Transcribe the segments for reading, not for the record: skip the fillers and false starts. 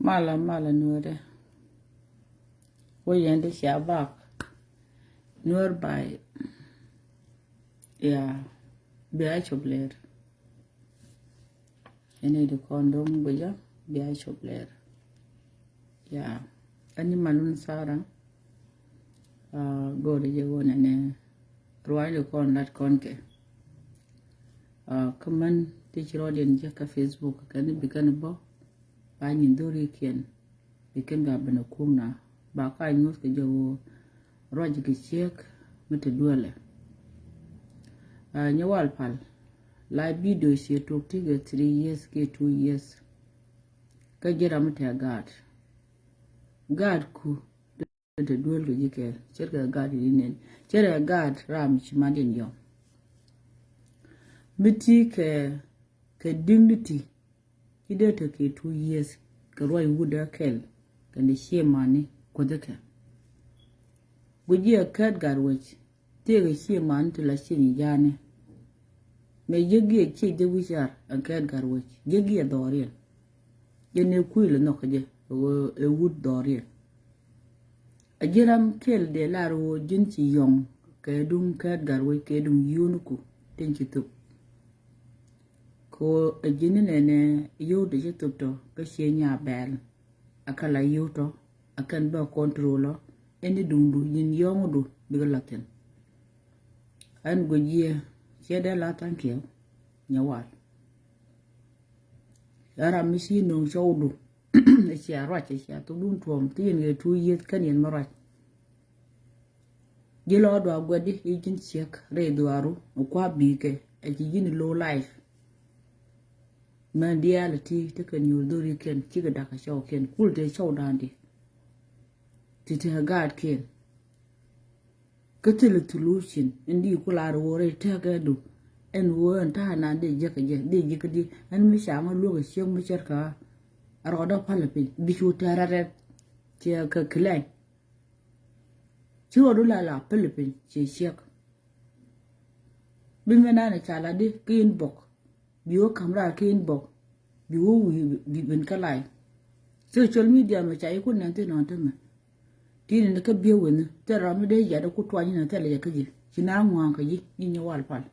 Mala nuore. Wayende shabak. Nuor by yeah. Be chobler. Ene de condom buja be chobler. Yeah. Ani malun sara. Go de wona ne. Ruai kon lat konke. Kaman teachero den jaka Facebook kan bikan bo. Ba nyin dori ken. Bikan ga bana kumna. Ba ka nyus ke jo roj ki chek mete duale. Nyawal pal. La video she took 3 years ke 2 years. Ka jira mete guard. Guard ku de duel ke jike. Cherka guard inen. Cherka guard ram chimadin yo. Miti ke dignity. Kidete ke 2 years. Ka roi wuda kel. Kande she mani kodeke. Guji a kat garwich. Tege she man to la shini jane. Me jegi a chi de wishar a kat garwich. Jegi a dorian. Jene kuile nokaje. A wood dorian. A jiram kel de laro jinchi yong. Kedung kat garwich kedung yunuku. Tenchi tup. Ko a jinine yu de jitupto. Ka she nya bel. Akala yuto. Akan ba controller. Eni dundu yin yongudu bigalaten. An gojie chede la tankyo nyawal. Yara misi no shawdu. Echi arache echi atudun tuom tin ge 2 years kan yen marach. Gilo do agwadi ejin chek re duaru okwa bike echi yin low life. Man reality taken your dori ken chiga daka shaw ken kulte shaw dandi. Tite guard ken. Katil solution indi kular wore tagadu en won ta na de jikadi en mi shama lugo shem mi cherka aroda palapi bichu tarare che ka klay chiwo dula la palapi che shek bimena na chala de kin bok biwo kamera kin bok biwo bi ben kalai social media ma chai kun nan te non te ma tini ne ka biyo wani te rami de ya da kutwa ni na tele ya kaji kina ngwan kaji yin wal pal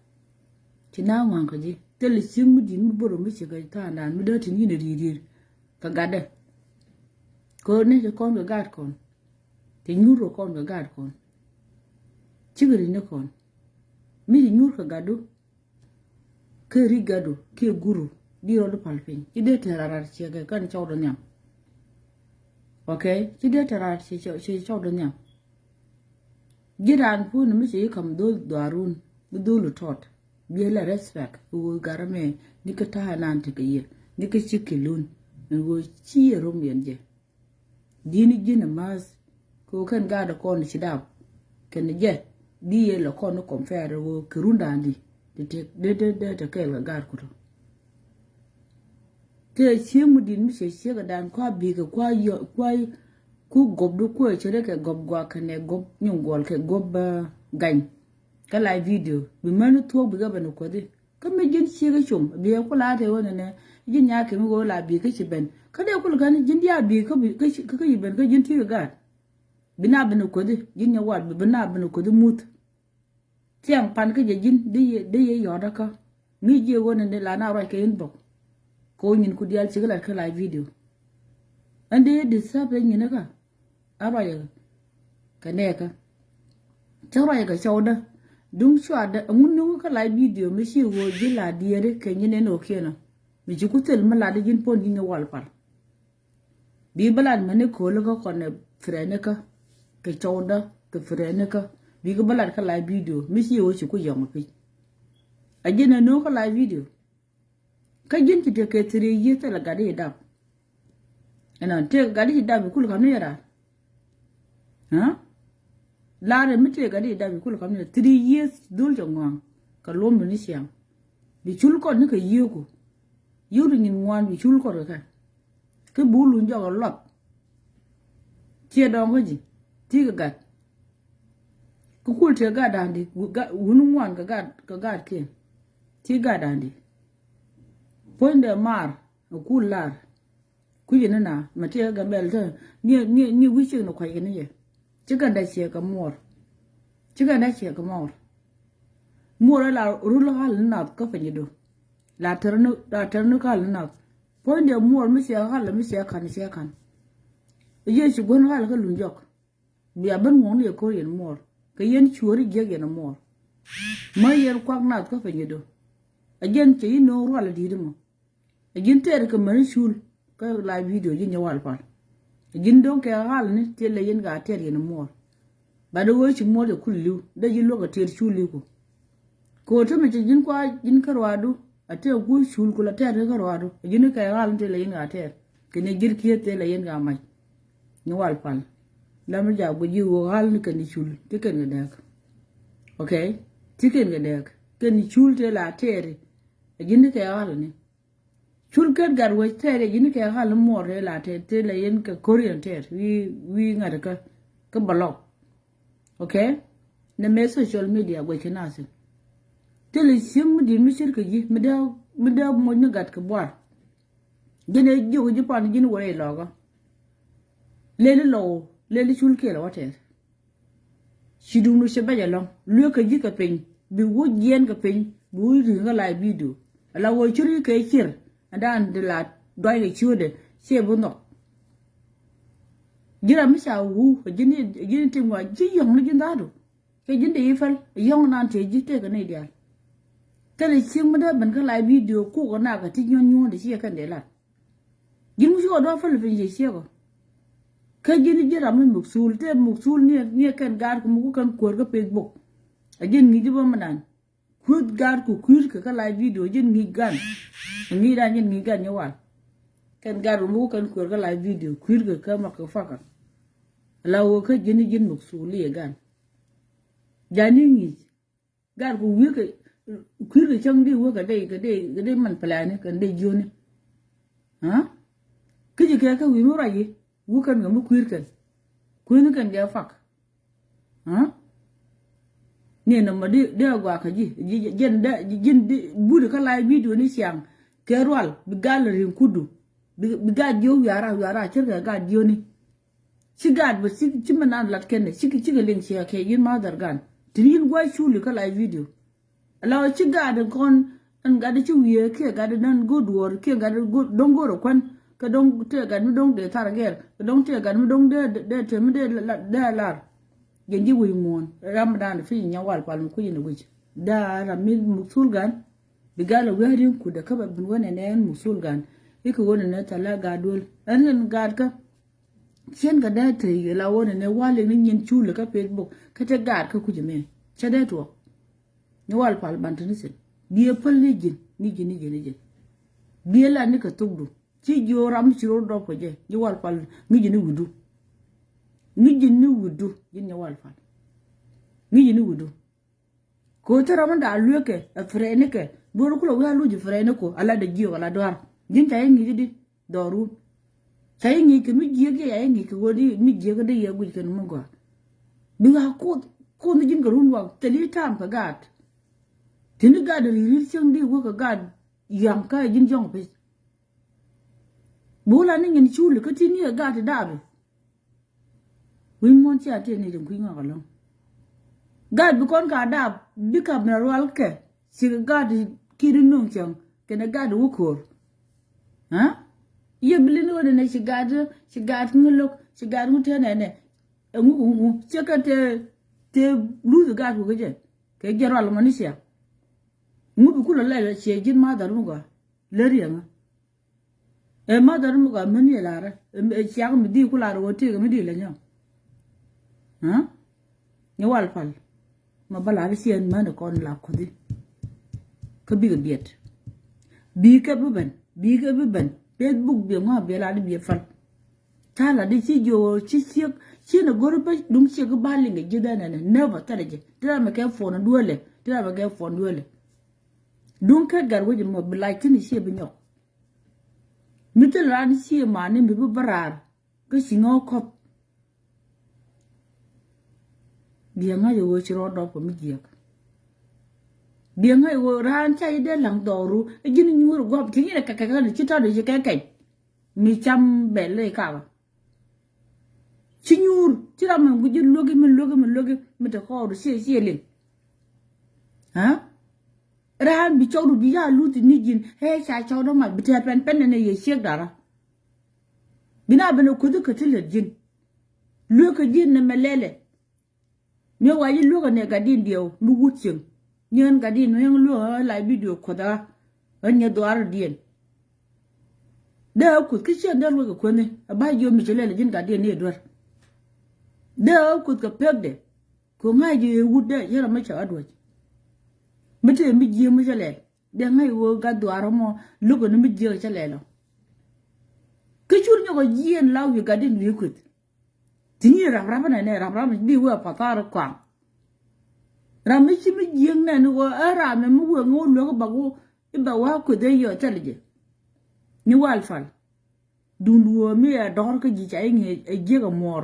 kina ngwan kaji tele simu di mu boro mi shiga ta na mi da tini ne rir ka gade ko ne je kon ga gad kon te nyuro kon ga gad kon chigiri ne kon mi nyur ka gadu ke ri gadu ke guru di ro do palpin ide terarar chega kan chawdo nyam. Okay, she did her she showed on them. Get on poon, Miss come do Darun, the dulu taught. Be a respect, who got a me, Nicata and Antica, Nicachiki loon, and was she a Romian je. Dini gin a mass, who can guard a corner shit up. Can the jet be a corner compare or Kurundandi, to take the kill a guard. Te chimu din mi shega dan kwa biga kwa yo kwa ku gobdu ko chere ke gob gwa kane gob nyungol ke gob gain kala video bi manu to biga ban ko de kame jin shega chum bi ko la te wona ne jin ya ke mi go la bi ke ben ka de ko gan jin dia bi ka bi ka ben ka jin ti ga bina ban ko de jin ya wad bina ban ko de mut tiam pan ke jin de ye yo da ka mi je wona ne la na ra ke inbox ko nyin ku dial chigala ka live video ande de sabe nyina ka araya kaneka chawra ka chawda dung chwa da ngunu ka live video mi shi wo jila diere ke nyine no kena mi ji kutel mala de jin pon ni wal par bi balad mane ko lo ko ne frene ka ke chawda ke frene ka bi ga balad ka live video mi shi wo chi ku yama pi ajena no ka live video ka jin ki te ke 3 years la gade da ena te gade da bi kul kam ne ra ha la re mi te gade da bi kul kam ne 3 years dul jongwa ka lom ni siam bi chul ko ne ka yego yuru ni ngwan bi chul ko ka ke bulu njo lot tie do ngoji ti ga gat ku kul te ga da ndi wunu ngwan ka ga ke ti ga da ndi ponde mar kular ku yin na ma te ga bel ta ni wi chi no kwai ni ye chi ga da che ka mor chi ga da che ka mor la ru la hal na ka fa ni do la ternu ka na po ndi mor mi se hal mi se kan ye chi gon hal ka lu jok bi aban mo ni ko yin mor ka yen churi je ge na mor ma yer kwak na ka fa ni do again che no ro la di mo again ter ka man shul ka live video yin yawal pa again don ka hal ni te le yin ga ter yin mor ba do wo chi mor de kullu da yin lo ka ter shuli ko to me jin kwa jin karwadu ate ku shul kula ter karwadu yin ka hal te le yin ga ter kene girki te le yin ga mai ni wal pal la ma ja bu ji wo hal ni kan shul te kan ga dak okay tiken ga dak kan shul te la ter yin ka hal ni shul kan gar wo ter yin ka hal mo re la te le yin ka korean ter wi ngada ka blog okay na me social media go kinase tele sim di mi shirka ji mi da mo ni gat ka bwar gene jogo ji pan jin wore logo lele shul ke la water shidu no se baja long lu ka ji ka pen bi wo yen ka pen bu ri ga la video ala wo churi ka kir adan de la doy le chude se bu no jira mi sa wu jini tin wa ji yong ni jin dadu ke jin de ifal yong nan te ji te ka ne dia tele sim da ban ka la video ku ko na ka ti nyon de sie kan de la jin mu so do fal fin je sie ko ka jini jira mi muksul ni kan gar ku mu kan ko ga facebook ajin ni jibo manan ku gar ku kur ka la video jin ni gan ni da jin ni gan nyawal kan gar mu kan ko ga la video kur ka ma ka faka la wo ka jini jin muksul ye gan jani ni gar ku wi ka kur ka chang di wo ka dai man plane kan dai joni ha kiji ka wi mu rayi wukan ga mu kuir kan ga fak ha ne na ma de gwa ka ji jin budu ka live video ni siang kerwal bi gallery kudu bi ga dio yara cirga ga dio ni sigad ba ci manan lat ken ci ga link ya ke yin ma dar gan tin gwa shuli ka live video ala ci ga da kon an ga da ci wiye ke ga da nan good wor ke ga da don goro kwan ka dong te ga mi dong de targer ka dong te ga mi dong de te mi de lar genji wi mon ramadan fi nya wal pal ku yin wuji da ramil musul gan bigala werin ku da kaba bin wona ne musul gan iko wona ne tala ga dol an gad ka chen ga da te la wona ne wale ni yin chule ka facebook ka te gad ka ku jime che de to ni wal pal bantini se biye pal ni jin biye la ni ka tugdu ci joram ci ro do ko je ni wal pal ni jini wudu yin ni wal pal ni jini wudu ko tara man da luke a frene ke boro ko wa luji frene ko ala da jiyo ala doar jin tay ngi di doru tay ngi ke mi jiyo ke ay ngi ko wodi mi jiyo ko de ya guji kan mo go bi wa ko ni jin garun wa teli tam ka gat tin gad ri chang di wo ka gad yam ka jin jong pe bola ni ngin chulu ka tini ga ta dabe wi mon cha te ni dum kwinga kala ga bi kon ka dab bi ka na wal ke si ga di kiri nung chang ke na ga du ko ha ye bilin wona ne si ga ngulok si ga mu te ne ngu che ka te lu ga ku ge ke jero al manisia ngu bi kula la che jin ma dar mu ga le riya e ma dar mu ga mani la ra e chiang mi di kula ro ti ga mi di le nya ha ni wal pal ma bala ri sien ma ne kon la ko di ka bi ga biet bi ka bu ben facebook bi ma be la di bi fal ta la di ci jo ci na goro ba dum ci ga bali ga gida na never tare je tira ma ka fo na dole dun ka garwo ji mo bilai tini ci bi nyok mitel ran ci ma ne bi barar ka singo ko biya nga yo ci ro do ko mi jiek biya nga yo ran chai de lang doru e jini nyur go ti ni ka ni ci ta de je ka mi cham belle ka chinyur chira man guji logi mi ta ko sie le ha ran bi chawdu bi ya luti ni jin he cha chawdo ma bi ta pen ne ye shek dara bina bana kudu ka tilar jin loka jin na melele me wayi loka ne gadin dio mu wutsin nyen gadin no lo la video koda anya doar dien da ku kishe da loka kone ba yo mi jelele jin gadin ne dor da ku ka pegde ko ngaji wudde yara ma cha adwa mete mi je mu jelele de ngai wo ga doar mo loka no mi je jelele kechur nyogo jien law yu gadin wi kut tinyi ram na ne ram di wa patar kwang ram mi chi mi jien na no ara me mu wo ngo lo ba go iba wa ku de yo telje ni wal fal dunduo mi ya dor ka ji chai nge e je ga mor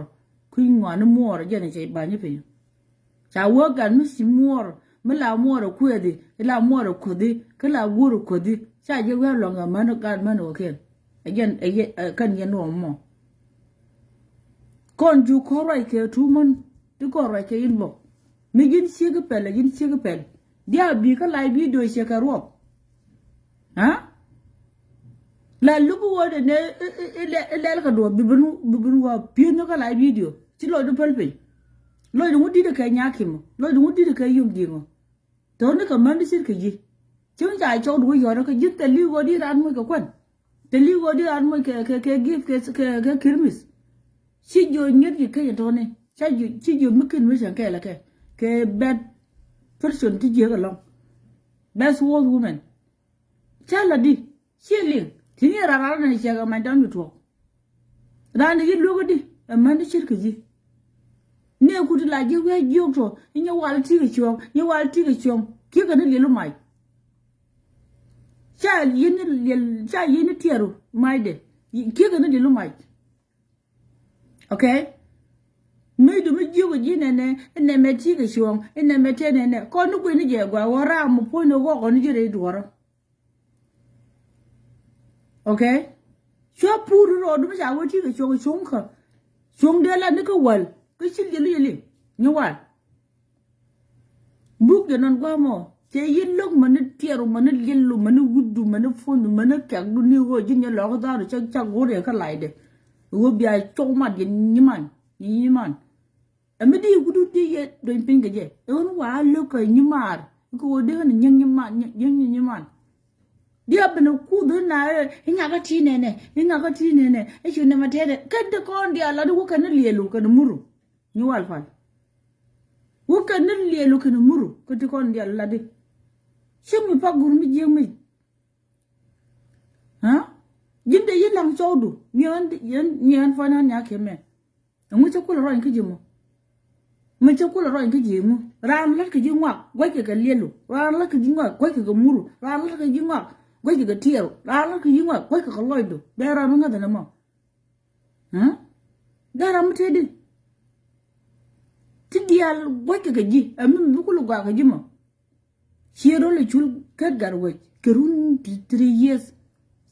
ku ngwa no mor je ne chai ba ni pe cha wo ga mi si mor mi la mor ku de la mor ku de ka la guru ku de cha je wa lo nga man ka man o ken again kan yen no mo kon ju ko rai ke tu mon du ko rai ke in bo mi gin siga pel dia bi ka lai bi do se ka ro ha la lu ko de ne le ka do bi bunu wa pi no ka lai video ti lo do pel pe lo do ngudi de ka nyaki mo lo do ngudi de ka yum di mo to ne ka man sir ka ji chung ja cho du yo ka ji te li go di ran mo ka kwan te li go di ran mo ke give ke kirmis si jo nyet ji ke to ne cha ju si jo mukin mi san ke la ke bad person ti je ga long best world woman cha la di si ling ti ni ra na si ga ma dan mi to ran ji lu go di man sir ka ji ne ku ti la je we ji to ni wal ti ga chom ki ga ne lu mai cha yin tiero mai de ki ga ne lu mai okay me do me jigo jine ne me ti ga chom ne me te ne ko nu ku ni je gwa wora mu po no go ko ni je re duoro okay so puru ro du ma wo ti ga chom ka chom de la ne ko wal ko sil je li ni wal buk de non gwa mo te yin lok man tiero man yellu man wuddu man fondu man kak du ni go jinne lo ko daru cha go re ka laide wo bia choma de ni man amedi gudu de ye do pinga je on wa lo ko ni mar ko de ni ni man dia bena ku do na nya ga ti ne e chu ne ma te de kad ko ndia la du ka ne lielu ka muru ni wal fa wo ka ne lielu ka muru ko ti ko ndia la de shimi pa gurmi jemi ha jinde yilang chodu nyan fa na nya keme ngu cha kula ro nki jimo mi cha kula ro nki jimu ran la ki jingwa gwa ki ga lelu ran la ki jingwa gwa ki ga muru ran la ki jingwa gwa ki ga tiero ran la ki jingwa gwa ki ga loido be ra mi ngada na mo ha dara mutedi ti dial gwa ki ga ji amin bu kulu gwa ga jimo Chiro le chul kat garwe kerun 3 years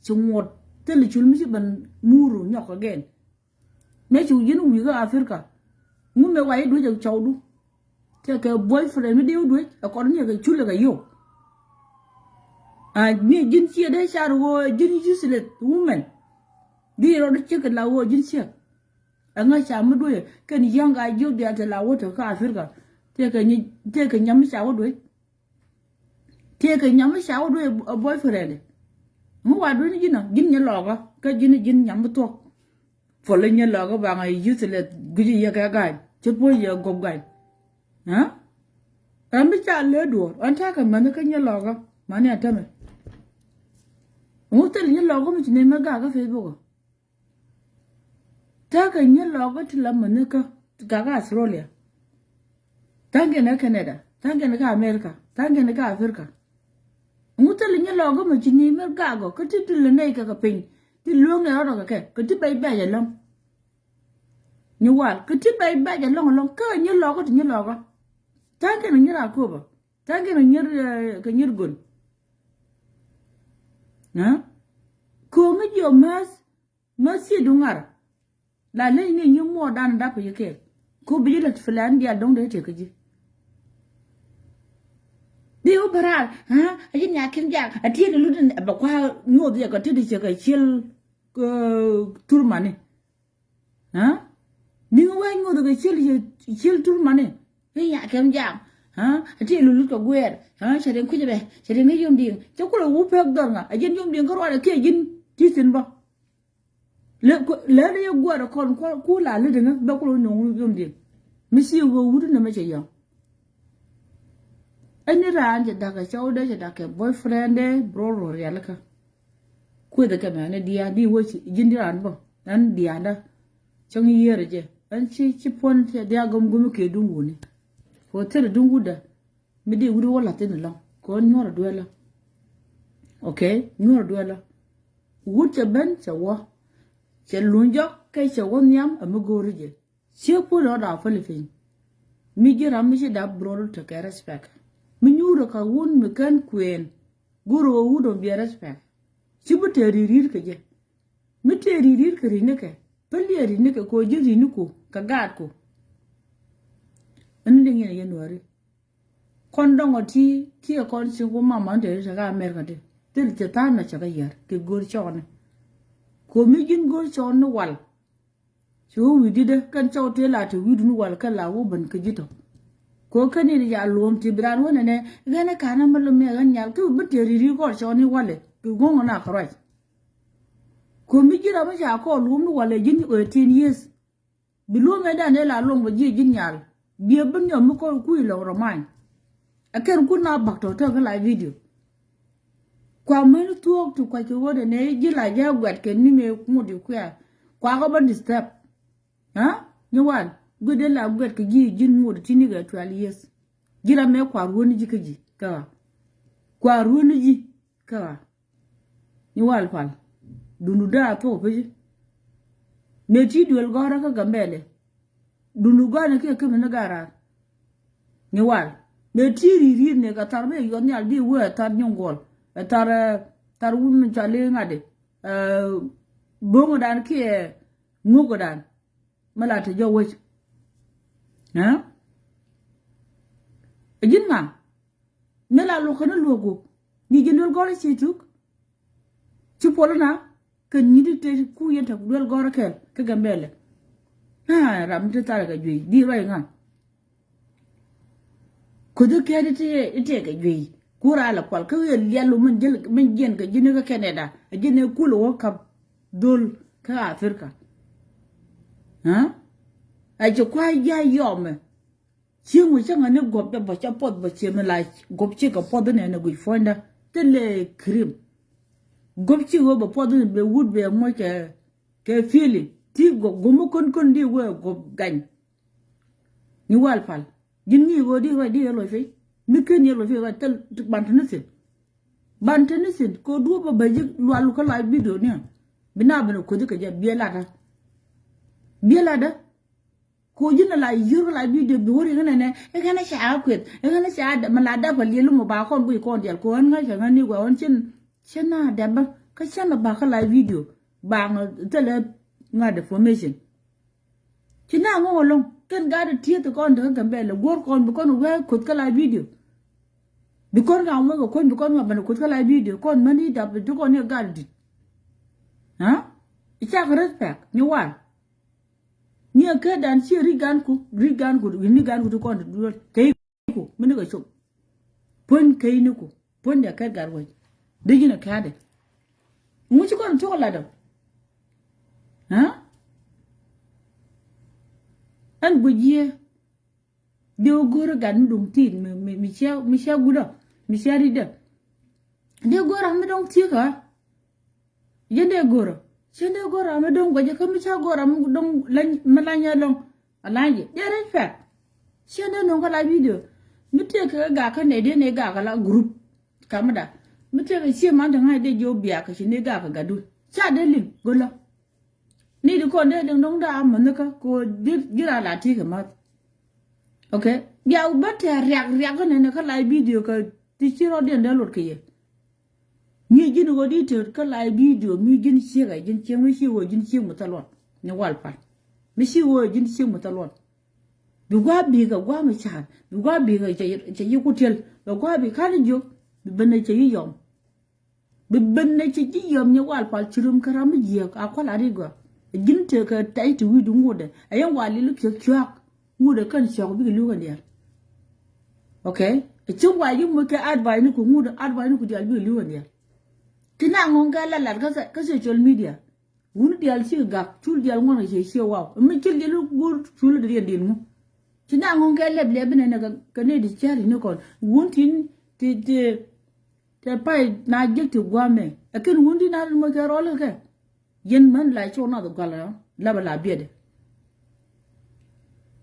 chungot te le chul mi ban muru nyok again me chu yin wi ga Africa mu me wai du jang chawdu te ke boyfriend mi dew du akon ni ga chul ga yo a mi jin chi de char wo jin useless woman di ro de che la wo jin chi anga cha mu du ken yang ga yo de ta la wo to ka Africa te ke nyam cha wo du te ke nyam sha wo boyfriend mu wa do ni jina jin nya loga ka jin nyam to fo le nya loga ba ngai useless guji ya ga che po ya gob ga ha am cha le do an ta ka man ka nya loga man ya ta me mu te nya loga mu ne ma ga Facebook ta ka nya loga ti la man ka ga Australia tange na Canada tange na America tange na Africa ngutel nya logo ma chini mer gago ko ti le nei ka pin ti luong ne ro ka ke ti bai ba ya long ni wal ko ti bai ba ya long ka nya logo ti nya logo tanke nya ra ko ba tanke nya ka nyir gun na ko mi yo mas Mercy dungar. La le ni nyu mo dan da ko yake. Ko bi la filan dia dong de te kaji. Di ubara ha ajin ya kin ja ati de ludin ba kwa nyo de ko te de che ka chil turmane. Ha? Ni wa nyo de chil turmane. Ya kin ja ha ati lulut ko gwer ha chere ku be chere ngi yum ding cho ko wu pek dor nga ajin yum ding ko wa ke jin ti tin ba le le gwer kon ku la le de nga ba ko no yum ding mi si wo wu na me che yo ani ran je daga chow de je daga boyfriend de bro ro ya la ka ku de ka me dia di wo chi jin di ran ba an dia da chong yere je an chi pon te dia gum ke dungu ni ko tere dungu da mi di wuri wala tin la ko nyora duela okay nyora duela wuce ben chawa che lunjo kai chawa nyam amugori je che po do da falifin mi gira mi shi da bro to ka respect mi nyuro ka won mi kan queen guro wudo bi respect ci bu teri rir ka je mi teri rir ka rine ka pali ri ne ka ko jiri ni ko ka gad ko an de ngene yenwari kon dongo ti kon si ko mama de ga America de til te ta na cha ga yar ke gor chon ko mi jin gor chon no wal so wi di de kan chaw te la te wi du wal ka la wo ban ka jito ko kan ni ya lom ti bran wona ne ga na kana malo me ga nyal ko bu te ri ko chon ni wale ko gongo na khraj ko mi jira ba ja ko lum no wale jin 18 years bi lo me da ne la long ba ji jin nyal bi ban yo mu ko ku lo roman aker ku na bak to ga la video kwa menu tuok tu kwa kiwode ne jila ja gwat ke ni me mudi kwa kwa ko ban disturb ha ni wan gode la gwat ke ji jin mudi tini ga 12 years jira me kwa ruoni ji keji ka kwa ruoni ji ka ni wal fal dunu da to pe me ti duel gora ka gambele dunu gana ke me na gara ni wal me ti ri ne ka tarbe yo ni aldi we tar nyongol tar wun chale ngade bongo dan ke ngugo dan mala to jo wech ha jinna mela lo khana logo ni jendol gore ci tuk ci polna ke ni te ku yenta dol gore ke gambele ha ram te tar ga jui di rai nga ko do ke te ga jui kura la kwal ka yellu man jël man jën ka jëne ka Canada jëne kulo wo kap dol ka Afrika ha ay jo kwa ya yom ci mu changa ne gob da ba cha pot ba ci mala gob ci ka pot ne na gui fonda tele cream gob ci wo ba pot ne be wood be mo ke fili ti gomo kon di wo gob gañ ni wal fal jin ni go di lo fi mi ken yelo fi tel bantanisin ko do ba baji lu ko la video ne bina bana ko dika ja bielada ko jina la yoro la video bi wori ngene ne e kana sha akwet e kana sha malada ba lelu mo ba kon bu ko del ko an nga sha ngani go on chin na da ba ka sha ba ka la video ba nga tele nga de formation kina ngo long ken ga de tie to kon de gambele gor kon bu kon we ko ka la video bikon ga mo ko kon bikon ma ban ko ka la video kon mani da bu ko ne gardi ha icha respect ni wan ni ka dan si rigan ku ni gan ku to kon du kai ku mini ga so pon kai ni ku pon da ka garwa digina ka de mu ci kon to la da ha an bujiye de goro gan dum tin mi sia gudo mi sia rida de goro am dong ti ka yende goro am dong goje ka mi sia goro am dong malanya long alanje de ren fa siende no ka la video mi te ka ne de ne ga la group kamada mi te ka si man dang de jo bia ka ne ga ka gadu cha de lim golo ni de ko de dong da am ne ka ko gira la ti ka ma okay ya ubate riak ne ka la video ka ti chiro de lor ke ye ni jin go di ter ka lai video mi jin she ga jin che mi shi wo jin she mutalon ni wal pa mi shi wo jin she mutalon bi gwa bi ga gwa mi cha bi gwa bi ga che yi ku tel bi gwa bi ka ni jo bi ben che yi yom bi ben che yi yom ni wal pa chirum karam ji a kwa la ri go jin te ka tai tu wi du ngode ayan wali lu kyo kyo ngode kan sho bi lu ga der okay chung wa yu mo ke advice ni ku ngode advice ni ku di al bi lu ga der tina ngonga la ka social media wun di al si ga chul di al ngona se wow mi chil di lu gur chul di di mu tina ngonga le ne ka ne di chari ni kon wun tin te pai na jek ti gwame akin wun di na mo ke role ke yen man la cho na do gala la ba la biede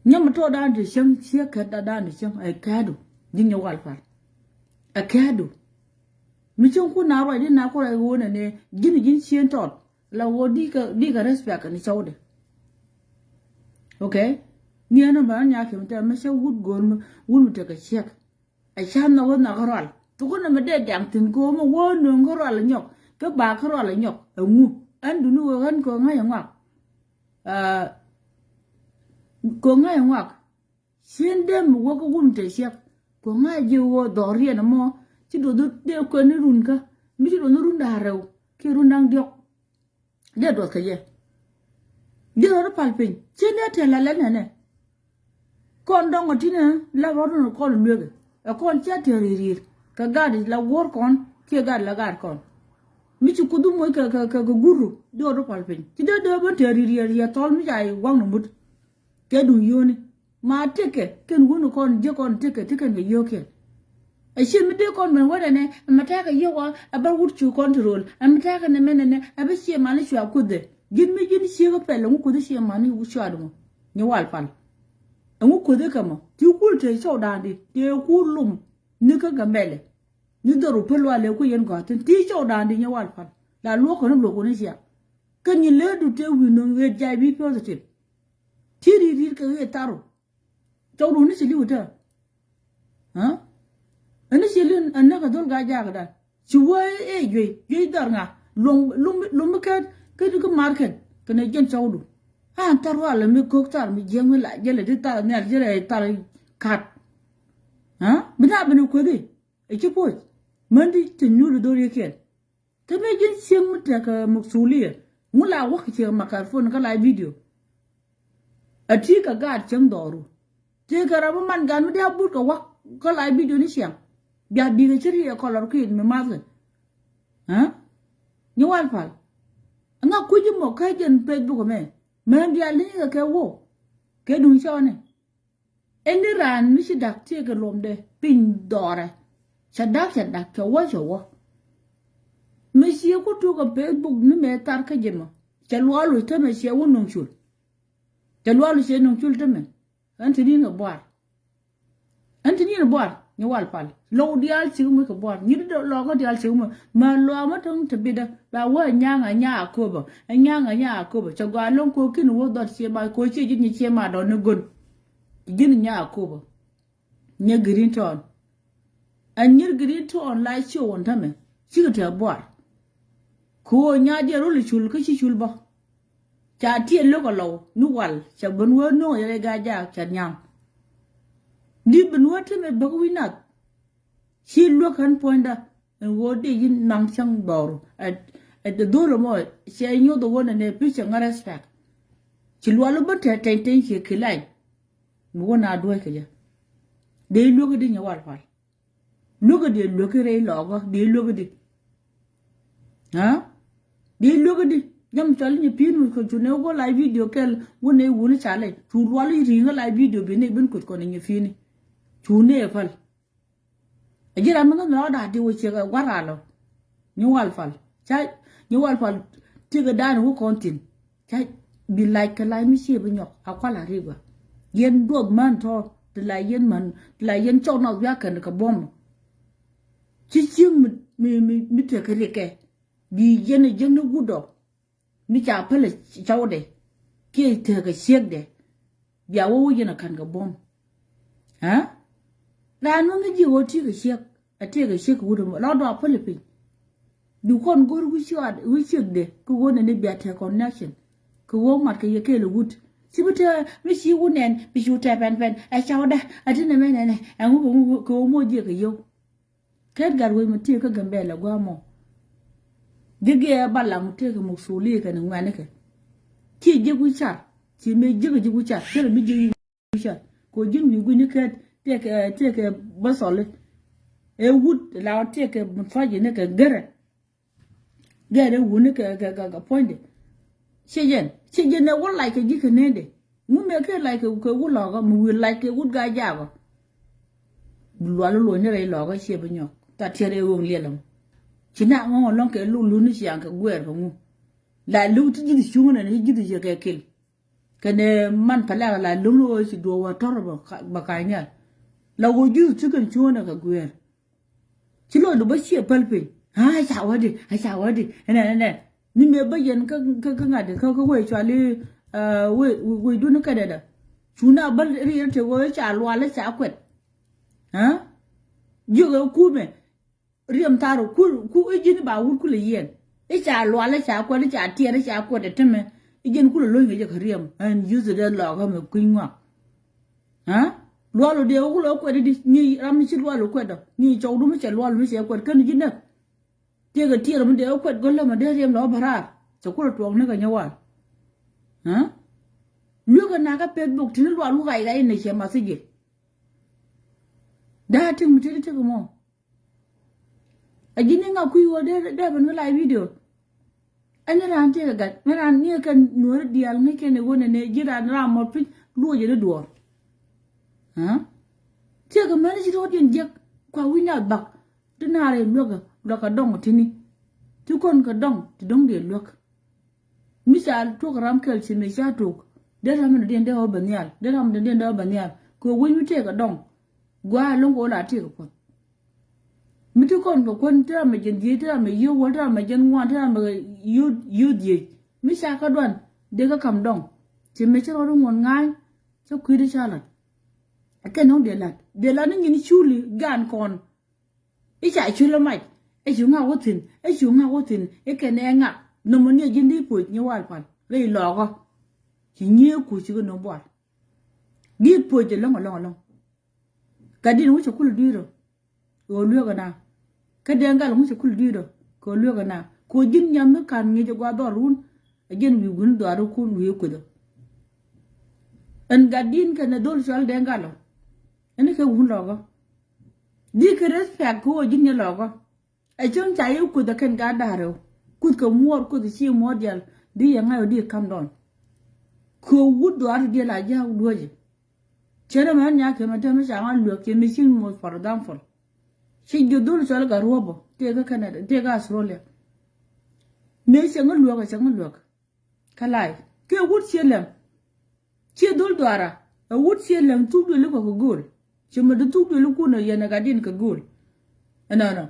nyam to da de shem sie ka da de shem ai kadu din ya wal far akadu mi chung ku na ro di na ko ai wona ne gin sien tot la wo di ka respect ni chawde okay ni ana ba nya ke mta ma she wud gon wud te ka chek ai chan na wona garol to ko na me de dang tin ko mo wo no garol nyok ka ba garol nyok ngu an du nu gan ko ngai ngak ko ngai ngak sien dem wo ko wud te chek ko ngai ji wo do ri na mo ci do de ko ni run ka mi ci do no run da rew ki run dang diok de do ka ye de do palpin ci ne te la la ne kon dong o tina la ro no ko lege e kon ci te ri ka gadi la wor kon ki gad la gad kon mi ci kudu mo ka guru do do palpin ci de ba te ri ya tol mi jay wang no mut ke du yoni ma teke ken wonu kon je kon teke ne yoke a shi mi de kon men wada ne amata ka yewa abar wurchu control amata ka ne menene abe shi ma ne shwa kude gin mi gin shi ga pele ngu kude shi ma ne wu shwa do ni wal pal ngu kude kama ti kul te so dandi te kulum ni ka gamele ni do ru pelo ale ku yen ga tin ti so dandi ni wal pal la lo ko no lo ko ne shi kan ni le du te wi no we jai bi positive ti ri ka we taro to ru ni shi li wuta ha ani silin anaka dol ga jagda ci way e joy dar nga lum ka du market kana jen sawdu han tarwa la mi ko tar mi jeng la jele di tar ne jele tar kat ha bina bina ko de e ci po mandi te nyulu do yeken te me jen sem ta ka maksuliya mula wax ci makarfon ka la video ati ka ga cem doru te garaba man gan mi da bu ka wax ka la video ni siam bia bi ga chiri ya color ku me mazga ha ni wal fal nga ku ji mo ka jen facebook me men dia li ga ke wo ke dun shone eni ran mi shi dak ti ga lomde pin dore shadak ke wo me shi ku tu ga facebook ni me tar ka jema chalwalu te me shi wo non chul chalwalu shi non chul te me antini na boar ni wal pal lo dial ci mu ko bor ni do lo ko dial ci mu ma lo ma tong te bida ba wa nya ko ba nya ko ba cha gwa lon ko kin wo dot ci ba ko ci ni ci ma do ne gon gin nya ko ba nya green ton an nyir green ton la ci won ta me ci ta bor ko nya je ro li chul ko ci chul ba cha ti lo ko lo nu wal cha bon wo no ye ga ja cha nyang di ben wate me bagu winat shi lo kan poinda en wode yin nang chang dor at the dolo mo she nyo do wona ne picha ngara stack shi lo lo bate ten shi kilai mo wona do ke ja de lo ko di nyawal fal lo ko de lo ke re lo go de lo ko di ha de lo ko di jam chal ni pinu ko june go live video kel wona wona chale tu lo li ri ga live video be ne ben ko ni fini chune fal ajira manga no da di wo chega waralo ni wal fal chai ni wal fal tiga dan wo kontin chai bi like ka lai mi she bi nyok akwala riba yen dog man to de la yen man la yen cho no ya kan ka bom chi ching mi te ka reke bi yen jeng no gudo mi cha pele chawde ke te ka shek de ya wo yen kan ka bom ha la no ngi ji wo ti ga shek a te ga shek wudu lo do Philippines du kon gor wi de ko wona ne biata connection ko wo mat ke yake le wood sibute mi shi wunen bi shuta pen a shawda atina menene an ko mo je ke yo ket gar we mutie ka gambe la gwamo dige balla mutie ka musuli ka ngwane ke ti je ku char ti me je ku char tere mi je ku char ko jin mi gu ni ke te ke basole e wood la te ke mfaje ne ke gere wune ke point Shejen na what like a jick and nede. You make it like a good log, we like a good guy java. Lualo near a log, a shape in your that cherry won't yellow. She not more long a lunacy uncle wear for you. La loot to the human and he gives you a kill. Can a man palala la luno is do a terrible bacanya. La would you chicken chuna a guer. Chilo the bush a pulping. I showered it, and then. Ni me bayan ka ngade ka we chali we du na kada da chuna bal ri te wo cha lwa la cha kwet ha yo ku me riam taro ku ejin ba wul ku le yen e cha lwa la cha kwet cha tie ra cha kwet te me ejin ku lo nge ka riam and use the law ka me ku ngwa ha lwa lo de ku lo kwet di ni ram chi lwa lo kwet da ni chow du me cha lwa lo me cha kwet kan jin na tiga tira mun de kwet golla ma de rem lo barar to ko to ne ga nyawal ha lu ga na ka facebook tin lo lu ga ga ne che ma sije da tin muti te ko mo ajini nga ku yo de ban la video ani ran te ga na ran ne kan nur dial ne ke ne wona ne jira na mo pi lu je de do ha tiga ma ne ji do din je kwa winya bak dinare lu ga loka dong tini tu kon ka dong ti dong de lok misal to ram kel chi me sha to de ram de de obanial de ram de de obanial ko wi mi te ka dong gwa longo la ti ko mi tu kon ko kon tra me jen di tra me yo wa tra me jen ngwa tra me yu di mi sha ka don de ka kam dong chi me cha ro ngon ngai cho kwi de cha la ka no de la ni ni chuli gan kon i cha chula mai e junga wotin e kene nga no moni jindi pu ni wal pan le logo chi nye ku chi no bwa di pu je long ka di no chu kul diro o lu ga na ka de nga lu chu kul diro ko lu ga na ko jin nyam kan ni je gwa do run e jen wi gun do ru kun wi ku do en gadin ka na dol shal de nga lo ene ke gun logo di ke respect ko jin ne logo e chon chai ku da ken ga daro ku ko mor ku di model di yanga yo di kam don ko wudo ar di la ja doje chere man nya ke mata mi sha lo ke mi shin mo for example shi jodul sol ga robo te ga Canada te ga Australia me sha lo ga kalai ke wud shelem che dol dwara a wud shelem tu do ko gol che ma du tu do ku na yana ga din ka gol no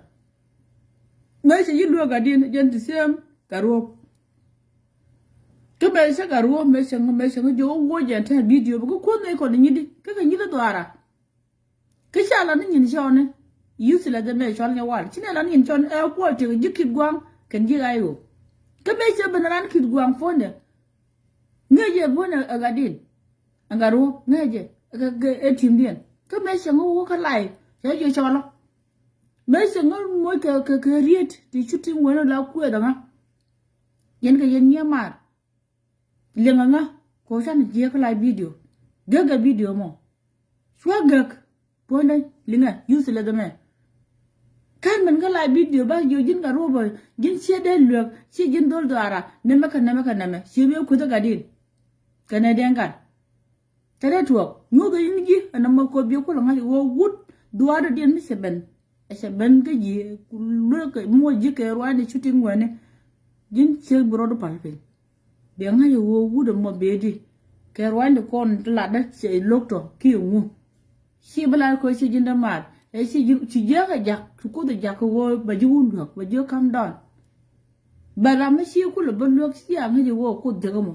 Mesha yi luo gadin jen the same karo. To be se karo mesha jo wo jen ta video ko ne ko ni di ka ni do ara. Ka sha la ni shone. Use la de me shone wal. Chine la ni shone e ko te jikit gwang kan ji ayo. Ka be se banaran kit gwang fonde. Ngeje bona gadin. Angaro ngeje ga etimdien. Ka mesha ngo ka lai. Ya jo sholo. Mesha ngol mo ka riet ti chuti wona la ku da nga yen ka yen nyamar lenga nga ko san je ka la video gaga video mo shwa gak pona linga use la da me kan man ga la video ba yo jin ga robo jin che de lok chi jin dol dara ne maka na me chi be ku da gadin kana denga tare tuwa ngo ga yin ji anama ko bi ko la nga wo wut duara den mi seben ese ben ga ji lu ka mo ji ke rwani chuti ngwane jin che brodo palpe be nga yo wo wudo mo bedi ke rwani kon la da che lokto ki ngu si bala ko si jinda mar e si je ga jak ku da jak wo ba ji wun dok ba je kam down bara ma si ku lo bon lok si nga yo wo ku de ga mo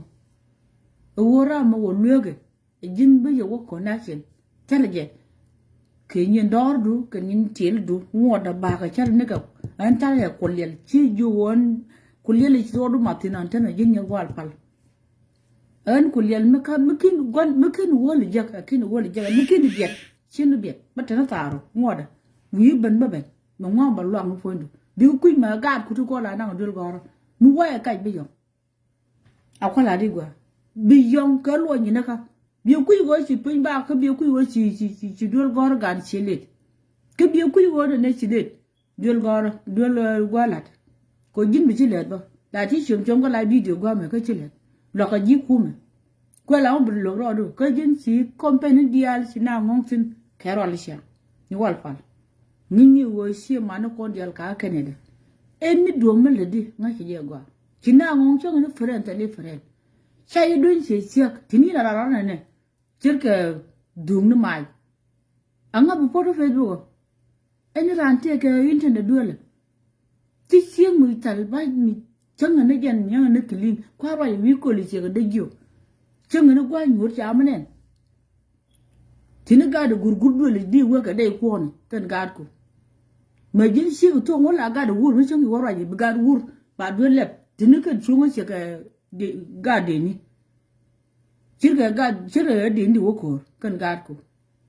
wo ra mo wo luege jin ba yo wo connection tele je ke nyin dor du ke nyin til du ngoda ba ka chal ne ga an ta ya kulyel chi ju won kulyel chi do ma tin an ta na jin ya wal pal an kulyel makin gon makin wol jak kin wol jak makin biet chin biet batana taro ngoda wi ban ba ben ma ngwa ba lo ang fondu bi ku ma ga ku ko la na dul gor mu wa ya kai bi yo akwala di gwa bi yong ka lo ni na ka bi ku go chi pin ba ka bi ku go chi dul gor gan chilet ke bi ku go ne chilet dul gor dul gwalat ko jin bi chilet ba da ti chom ko la video gwa me ka chilet lo ka ji ku me ko la on bi lo ro do ka jin si company dial si na ngong tin kerol sia ni wal fal ni wo si ma no ko dial ka kenede e mi do me le di nga ki je gwa ki na ngong chong ni friend ta le friend cha yi dun si siak tini la ra na ne cirke dung ni mai anga bu photo facebook eni ran te ke internet duele ti sieng mu tal ba mi changa ne jan nyanga ne clean kwa ba wi ko li che ga de gyo changa ne gwa nyur cha manen tini ga de gurgur duele di we ka dai ko ne kan ga ko ma jin si to ngola ga de wur mi changa wara ji ga wur ba duele tini ka chunga che ka de ga de ni cirga ga cirga de ndi woko kan ga ko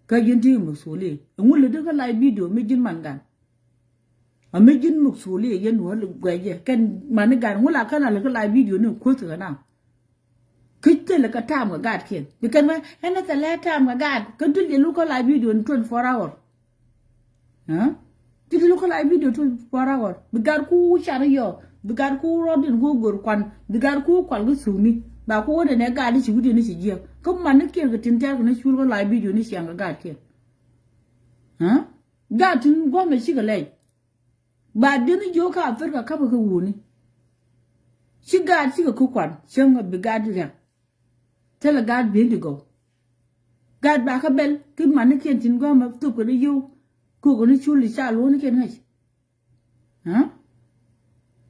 ka yindi musule ngul de ka live video mi jin mangan a mi jin musule yen wol gwaje kan man ga ngula kana la ka live video ne ko ta na kitte la ka tam ga gad ken bi kan ma ena ta la tam ga gad kan dul lu ka live video 24 hour ha ti lu ka live video 24 hour bi gar ku shar yo bi gar ku rodin go gor kwan bi gar ku kwal gu sumi ba ko wanda ne ga ni shi gudu ni shi jiya kuma man ke ga tinta ga ni shi ko live video ni shi an ga ke ha ga tin go me shi ga lai ba din jo ka Afrika ka ba ka woni shi ga shi ga ku kwan shan ga bi ga dira tele ga bi ndigo ga ba ka bel ki man ke tin go ma tu ko ni yu ko ni chuli cha lo ni ke ngai ha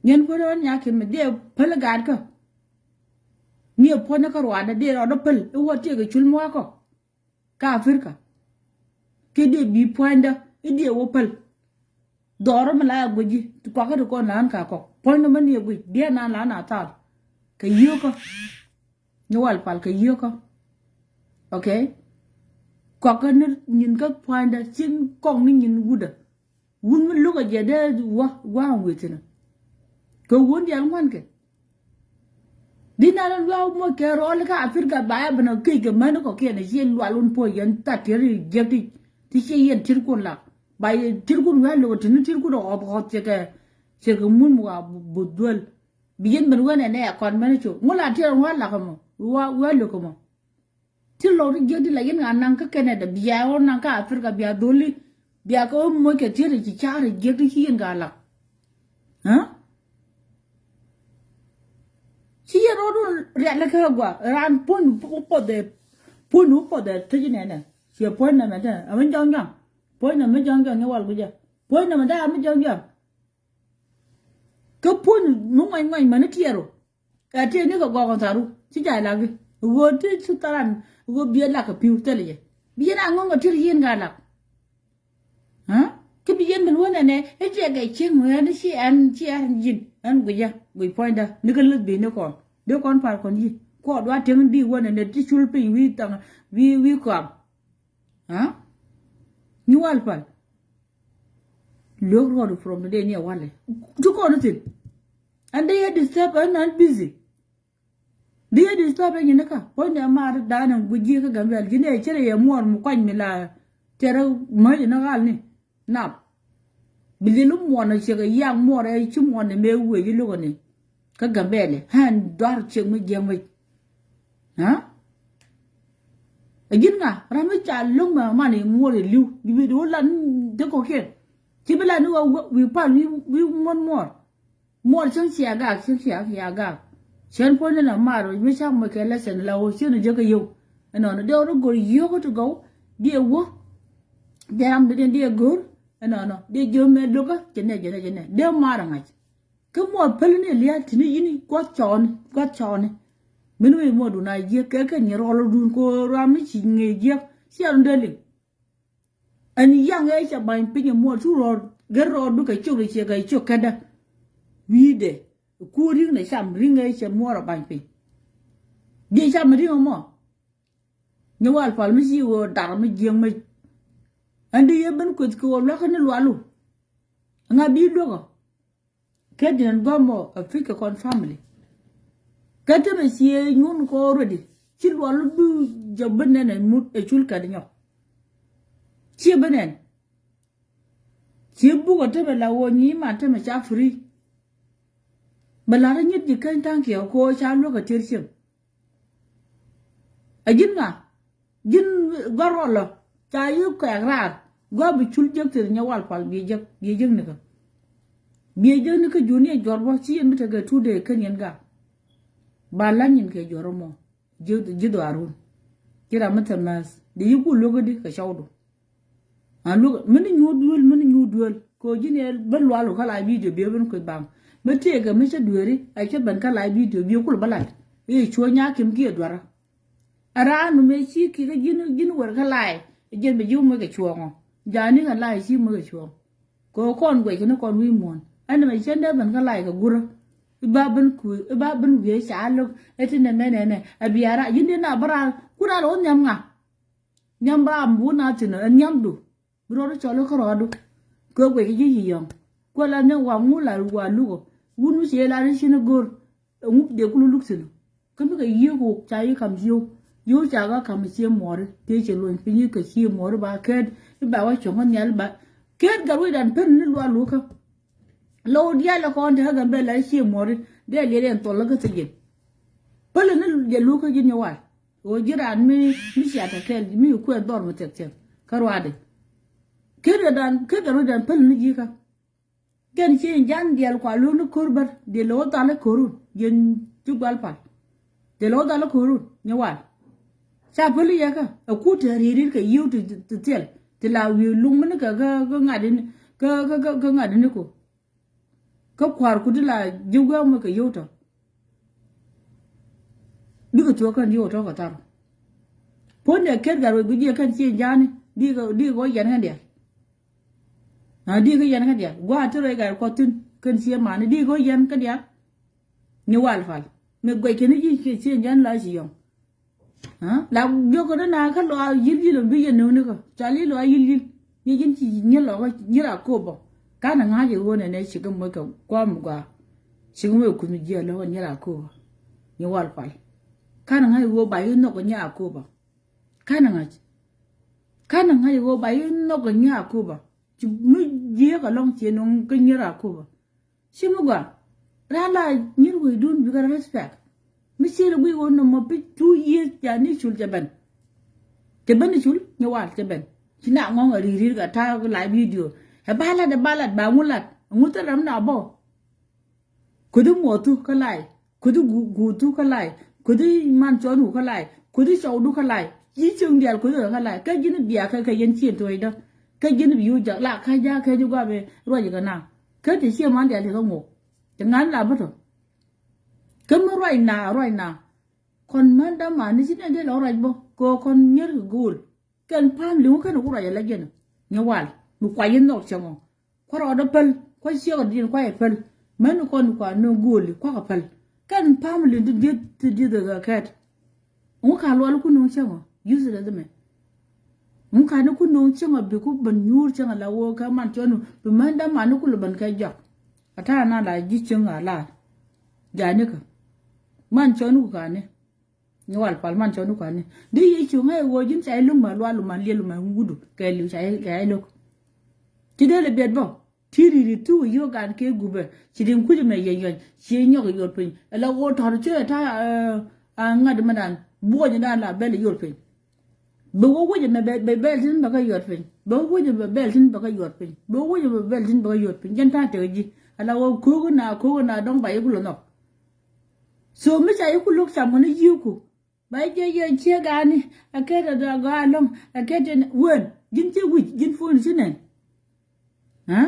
nyen ko don ya ke me de pele ga ka ni po na ka rwanda de ro pel e wote ga chul mo ko ka Afrika ke de bi poinda e de wo pel doro mala goji to kwa ka ko nan ka ko poinda man ye gui de na la na ta ka yo ko ni wal pal ka yo ko okay ko ka ni nyin ka poinda chin kong ni nyin guda wun lu ga je de wa wetina ko won de an wan ke dina lo mo ke rol ka Afrika ba bana ke ke man ko ke ne yen lo alun po yen ta teri jeti ti che yen tirkun la ba tirkun wa lo tin tirkun o bo che ke mun wa budwel biyen ban wana ne kon man cho ngula tir wa la ko mo wa lo ko mo til lo ri jeti la yen anan ka ke ne da biya on nan ka Afrika biya doli biya ko mo ke tiri ci chare jeti yen ga la ha si ro do re la ka gwa ran pon po de te ne ne si pon na ma da amen jong jong pon na me jong jong ne wal gu ja pon na ma da me jong jong ko pon mu ngai ma ne tiero ka te ne ko gwa taru si ja la ge wo te su taran wo bi la ka piu te le bi na ngon tir yin ga la ha ke bi yen ben wona ne e je ga chen mo ne si an yin an gu ja gu pon da ni ka lu bi ne ko de kon par kon yi ko do ten di wona ne ti chul pe wi tang wi ko ha ni wal pal lo ro from the day ni wale du ko no tin and they had disturb and busy they had disturb ni naka pon da ma da nan guji ka gambe al gine cire ya muwar mu kwan mi la tere ma ni na gal ni na bililu mo na che ga yang mo re chi mo ne me we yi lo ne ka gambele han dar che mu je mu ha agin nga ramu cha lung ma ni mo le liu bi do lan de ko ke ti bela nu wi pa wi mon mo chen sia ga chen po ne na ma ro mi cha mo ke la sen la o chi ne je ka yo no no de ro go yo ko to go de wo de am de go no de jo me do ka jene de ma ra nga cái mùa pel này lia thì nó yini quá chọn mình nuôi mùa đủ này giết cái nhà rồi đun cô ra mấy chị nghề giết xem đây liền anh yang ấy chả bài bây giờ mùa chú rồi garo du ka chu che ga chu kada wi de ku ring ne sam ring ai che mo ra ban pe di sam ring mo ni wal fal mi si wo dar mi jeng mi andi ye ben ko la kan lu alu nga bi do ko ke den gomo Africa con family kata ba si ngun ko rodi ci lu alu du jabben ne mut e chul ka de ci benen ci bu ko te la wo ni ma te ma cha free bala ra nyit di kan tan ke ko cha lu ka tir sim ajin nga jin gorolo cha yu ka ra go bi chul jek tir nya wal pal bi jek ne ka bi jek ne ka juni jorbo ci yemi te ga tude kan yen ga balan yin ke joromo jido arun kira mata mas da yi ku logodi ka shawdo an log mini nyudul ko jine ban lwalu kala video be ban ko bam mate ga misha duweri a ke ban kala video be kul balat e cho nya kim ki dwara ara nu me chi ki ga jinu war kala jen be yu me ga chuongo jani ga lai chi me ga chuong ko kon gwe kino kon wi mon an me chen da ban kala ga gura ba ban we sha lo etin ne abiara yinde na bara kura ro nyam ba mbu na tin nyam du bro ro cholo ko rodu ko gwe ki yi yong ko la ne wa mu la wa lu ko wunu se la ri shin gor ngu de ku lu sin ko mi ga yi ko cha yi kam yo cha ga kam se mor te che lo fi yi ka chi mor ba ke ba wa chong nyal ba ke ga wi dan pen ni lu ka lo dia la ko de ga be la chi mor de le ren to la ga te pele ne je lu ka jin nyawal o jiran mi si ata tel mi ku e dor mo tek karwade keda dan pel ni jika ken ci jan dial kwa lu no korbar de lo dale koru yen jugal pal de lo dale koru nyawal sa peli ya ka ku te riri ka yu te tel te la wi lu mun ka ngadin ka ngadin ko ka kwar ku de la jugal mo ka yuto duka to kan yuto ka tar ponde ker garo guje kan ci jani di go yan hande di go yan hande gwa tore ga ko tin kan ci ma ni di go yan ka dia ni wal fal me gwe ke ni ci jan la ci yong la yo ko na ka lo yil bi ye no ni ko chali lo yil ni jin ci ni lo ni ra ko bo ka na nga je go ne ci ga mo ka kwa mu ga ci mo ku mi je lo ni ra ko ni wal fal ka na nga go ba yo no ko nya ko ba kana nga yo ba yin no ga nya ko ba mu je ga long che no ga nya ko ba shi mu ga la nyir we dun bi ga respect mi se le we won no mo bi 2 years ya ni chul jaban chul nya wal jaban shi na ngo ga ri ga ta la video ha balat ba ngulat nguta ram na bo ko du mo tu ka lai ko du gu tu ka lai ko du man cho nu ka lai ko du chou du ka lai yi chung dial ko do ka lai ka jin bia ka yen chien toi da ka jin bi yu ja la ka ja ka ju ga be ro ji ga na ka ti xie man dial ka ngo jangan la ba to ka mo roi na kon man da ma ni sin de lo roi bo ko kon nyer gul kan pam lu ka no ra ya la gen nya wal mu kwa yin no chamo ko ro da pel ko xie ga din kwa e pel man kon kwa no gul kwa ka pel kan pam lu di da ka mu ka lo ku no chamo yuzu da me mun ka ni ku no changa be ku ban nyur changa la wo ka man chonu be man da man ku lu ban ka ja ata na la ji changa la ja ne ka man chonu ka ne ni wal pal man chonu ka ne di yi chu ngai wo jin sai lu ma le lu ma ngudu ka lu sai ka lo ti de le bet bo ti ri tu yo gan ke gube ti din ku me ye ye chi nyo yo pin la wo tar che ta ngad manan bo ni da la be le yo pin bo wo je me be tin ba ka yot pin bo wo je be tin ba ka yot pin bo wo je be tin ba ka yot pin jan ta te ji ala wo ko na dong ba ku lo no so mi sai ku lok sam ni yu ku ba je ye che ga ni ake da ga long ake de won jin che wi jin fu ni ne ha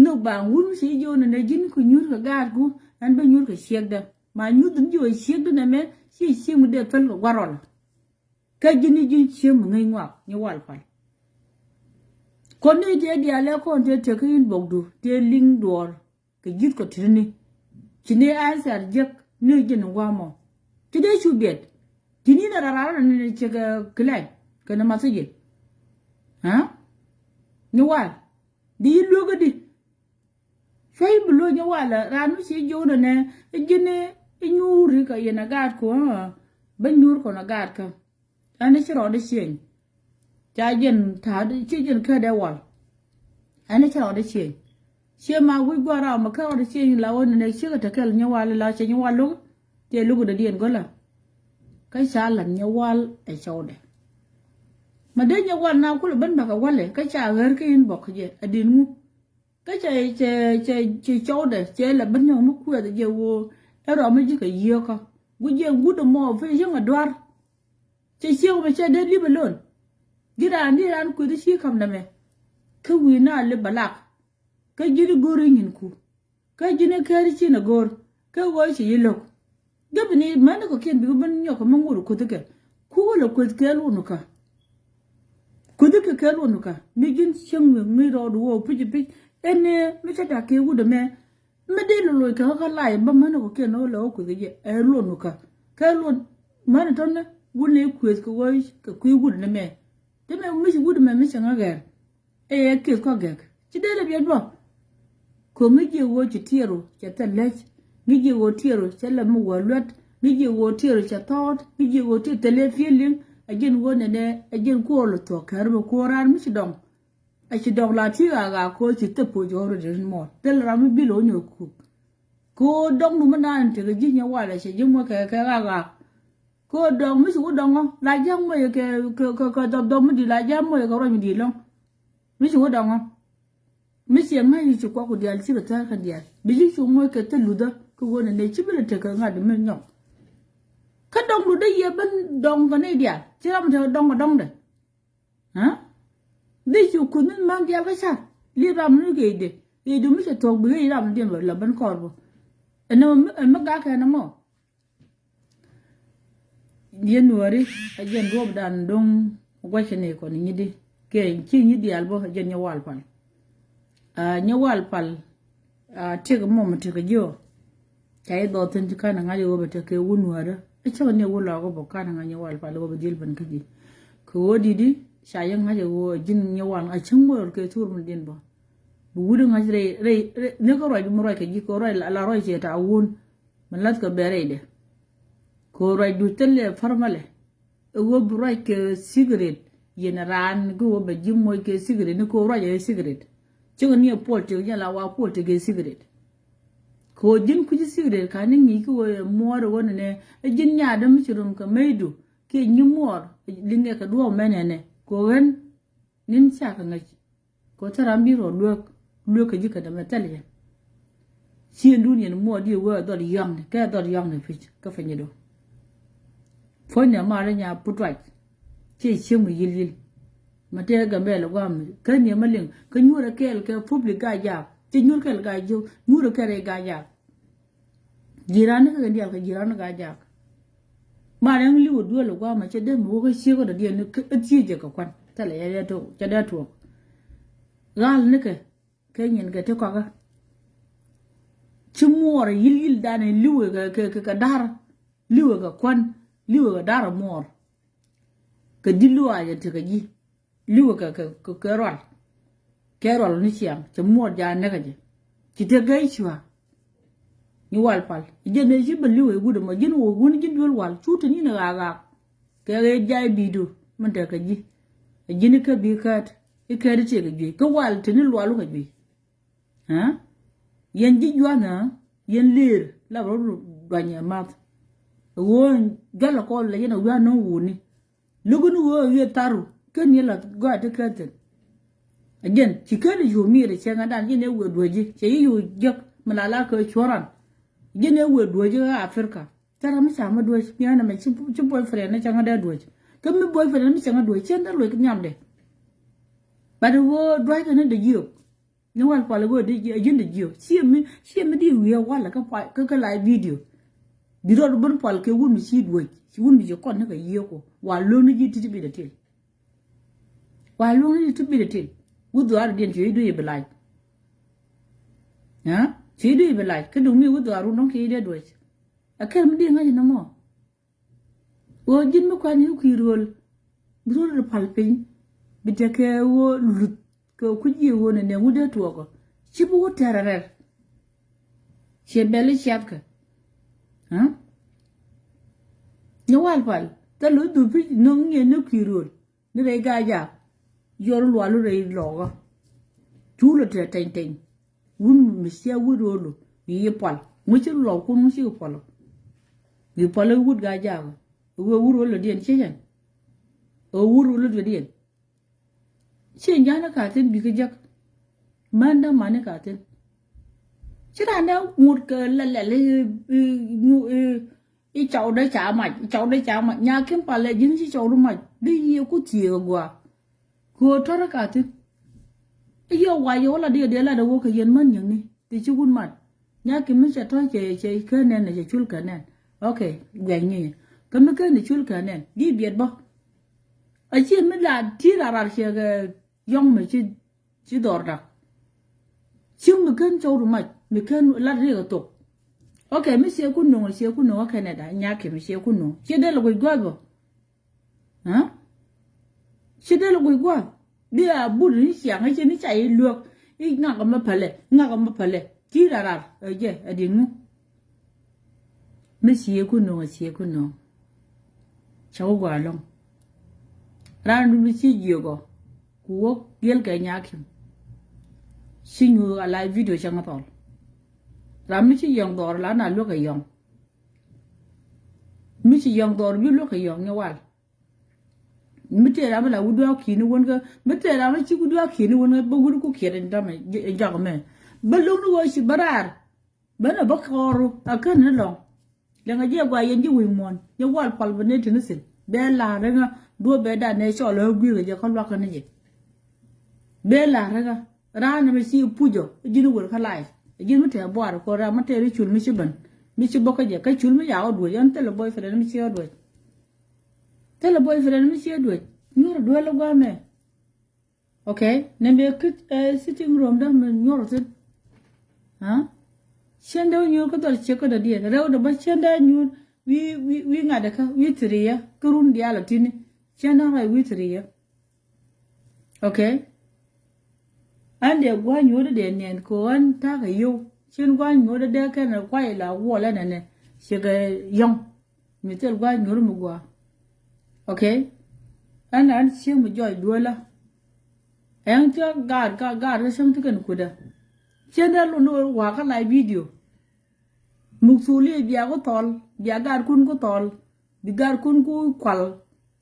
no ba wun si yo ne jin ku nyur ka ga ku an ba nyur ka shek da ma nyu dun jo shek da me si mu de fel ko warol ka jini jin che mu ngai ngwa ni wal fal Con đi chơi đi ale con chơi chơi cái in bọc đồ chơi linh đồ cái giết có thứ này chỉ nên ai sẽ giết nơi dân qua mà chỉ để chú biết chỉ nên là ra nên chơi cái này cái nào mà sẽ gì hả như vậy đi luôn cái đi phải luôn như vậy là ra nó sẽ vô rồi nè cái này cái nhur cái gì nó gạt của bên nhur còn nó gạt cả anh ấy sẽ rồi đấy chuyện cha dân thà đi chứ dân khai đại wall anh ấy sẽ rồi đấy chuyện xe mà quý qua ra mà khai rồi đấy chuyện là ôn này xe cái cái nhau wall là xe nhau wall luôn thì lúc đó điền gọi là cái xa là nhau wall ở sau đấy mà đến nhau wall nào cũng là bên bạc wall này cái cha gher cái in bọc gì ở điền ngu cái chơi châu đấy chơi là bên nhau mất quê thì giờ vô ở đó mới chỉ cái gì cơ quý giờ quý đồ mò phải giống ở đoan chơi siêu mà chơi đến đi bên luôn đi ra quý đó siêu không nè cái quý na le balak cái gì đó gori nhìn ku cái gì này cái gì nó gor cái gói chỉ lộc cái bên này mà nó có kiện bị bên nhau có mong ngồi ku cái ku là ku cái luôn cả ku cái luôn cả mình dân xong người đó đủ phi em mới chắc là kêu được mẹ đi lùi cái lại bấm nó có kiện nó lỗ ku cái gì luôn cả cái luôn mà nó thôi nè quân này ku cái gói cái ku được mẹ thế mà mới chỉ được mẹ mới chẳng nghe kêu có gag chỉ để là biết bao ko mi je wo ci tiro ci ta lech mi je wo tiro ci la mu wo lot mi je wo tiro ci tot mi je wo ti tele feeling ajen wo ne ajen ko lo to kar mo ko ran mi ci dong a ci dong la ti ga ko ci te po jo ro de mo tel ra mi bi lo nyo ku ko dong nu ma nan te ga ji nya wa la ci je mo ka ga ko dong mi ci wo dong la jang mo ke dong mi di la jang mo ko ro mi di lo mi ci wo dong mi ci ngai ci ko dial ci ta kan dial bi ji ci mo ke te luda ko wona ne ci bele te ka nga de men nyong ka dong lu de ye ban dong ka ne dial ci ram te dong de ha di ci ku min mang dial ka sa li ram nu ge de e du mi ci to bi ram de la ban ko bo eno ma ga ka na mo yen wari ajen rob dan dong wa ci ne ko ni di ke ci ni dial bo ajen nyawal pan nyawal pal tega mom tega jo kay do tan kana nga yo bata ke wunwara e chaw ne wula go bokana nga nyawal pal go bedil ban kaji ko wodi di shayan nga yo jin nyawal a cin mo ke tur mun din ba bu wudu nga re ne ko roy mu roy ke ji ko roy la roy je ta wun man lat ko bere de ko roy du tele farmale wo bu roy ke cigarette yena ran go ba jim moy ke cigarette ne ko roy e cigarette chứ còn nhiều pol chứ như là vào pol thì cái cigarette, có dính cái cigarette cái này nghĩ cái mua rồi này, dính nhà đó mới chịu cái mấy đu, cái nhiều mua, linh cái đua mấy này, có gần nên sao cái này, có thằng làm gì rồi đưa cái gì cái đó mà tell you, xuyên đu nhiều mua đi qua đó đi young, cái đó đi young này cái phải như đó, phơi nhà mà là nhà put right, chỉ xem một gì mà thế cái bé là quam cái nhiều mà liền cái nhu ra cái public ga ja chỉ nhu cái ga jo nhu ra cái ga ja jiran cái dia cái jiran ga ja mà đang liu đua là quam mà chỉ để mua cái xíu cái dia nó cái chi je cái quan ta lại ya to cho đã thuộc gal nữa cái nhìn cái thế có cái chỉ mua rồi yil đa này liu cái dar liu cái quan liu cái dar mua cái đi liu à thì cái gì liu cái rol ni chiang che mo ja ne ka je ki te gai chwa ni wal pal je ne ji bali we gudu ma jin wo gun jin dol wal chuta ni na ga ke ga jai bidu man ta ka ji jin ka bi ka e ka ri che ga ji ka wal te ni lwalu ka ji ha yen ji jwa na yen lir la ro do nya ma wo gala ko la yen wa no wu ni lugun wo ye taru ken ni la ga te ka te again chikani yomi re chenga dan yene we doji che yu jek malala ko choran yene we doji Africa tara mi sama doji yana me chim boyfriend na changa da doji kam mi boyfriend mi changa doji chen da lo nyam de ba do wo doji kana de yo ni wal pala go de yin de yo si mi di we wala ka live video di ro bon pal ke wun mi si doji si wun mi je kon na ka yo ko wa lo ni ji ti bi de til wa lo ni ti bi de til wudu ar dien chi du be like ha chi du be like ke du mi wudu aru no ki de do a ker mi di ngaji na mo o jin mi kwa ni ku rol bro palpin bi te ke wo lut ko ku ji wo ne ngude to ko chi bu terarer che bele chapka ha no wal pal ta lu du pi no nge no ku rol ni re ga ja yor lo lu re lo ga tu lo te ten ten wun mi sia wu ro lo yi pal mu chi lo ku mu chi pal yi pal wu ga ja wo wu ro lo dien che jan o wu ro lo dien che nya na ka ten bi ga jak man da man ka ten chứ là nó một cái là cái cháu đấy chả mà nhà kiếm phải là những cái cháu đó mà đi nhiều có tiền quá cô thở cả thế cái yêu quá yêu là đi là đâu có cái gì mất những này thì chú quân mặt nhà kiếm mình sẽ thôi chơi cái này là chơi chul cái này ok quen như cái mấy cái này chul cái này đi biệt bao ở trên mình là chỉ là cái yong mà chỉ đòi ra chứ mình cái cháu đó mà mình cái là đi cái tục ok mình sẽ kun nong ở Canada nhà kiếm mình sẽ kun nong chỉ đây là quay qua bao hả chỉ đây là quay qua đi à bút đi sáng hay trên đi chạy luộc ý ngã cái mà phải chỉ là ở đây ở đi ngủ mình sẽ kun nong cháu qua long ra mình sẽ nhiều go cua gel cái nhà kiếm xin ngừa lại video chẳng ngapa làm mấy chuyện đó là nào lúc cái yong mấy chuyện đó biết lúc cái yong nhau mấy chuyện làm là udah kini won cái mấy chuyện làm chỉ udah kini won bao nhiêu cũng kia đến đó mà giờ cái mà belum nó gọi barar bên ở bắc kharu akan nó lòng là cái gì qua yên chỉ huỳnh mòn nhau pal bên đây thì nó xin bé là đấy nga đua bé đã này cho là quý cái gì con bác cái này bé là đấy nga ra nó mới xíu pujo jinu wor khalai jinu te boar ko ra mate ri chul mi ci bokka je kay chul mi ya do yan tele boyfriend mi ci do tele boyfriend mi ci do ñor do la go me okay ne be kit sitting room da me ñor tin ha chenda ñu ko dal ci ko da di rew da ba chenda ñu wi nga da ka wi triya kurun dia la tini chenda ha wi triya okay anh để qua nhớ để nền của anh ta cái yêu trên qua nhớ để cái này quay là qua lại này sẽ cái yong mình tự qua nhớ một qua ok anh sẽ một giỏi đuôi là anh cho gạt nó xong thì cần cuốn trên đó luôn qua cái lại video mục số liệu bia có tol bia gạt kun có tol bia gạt kun có qual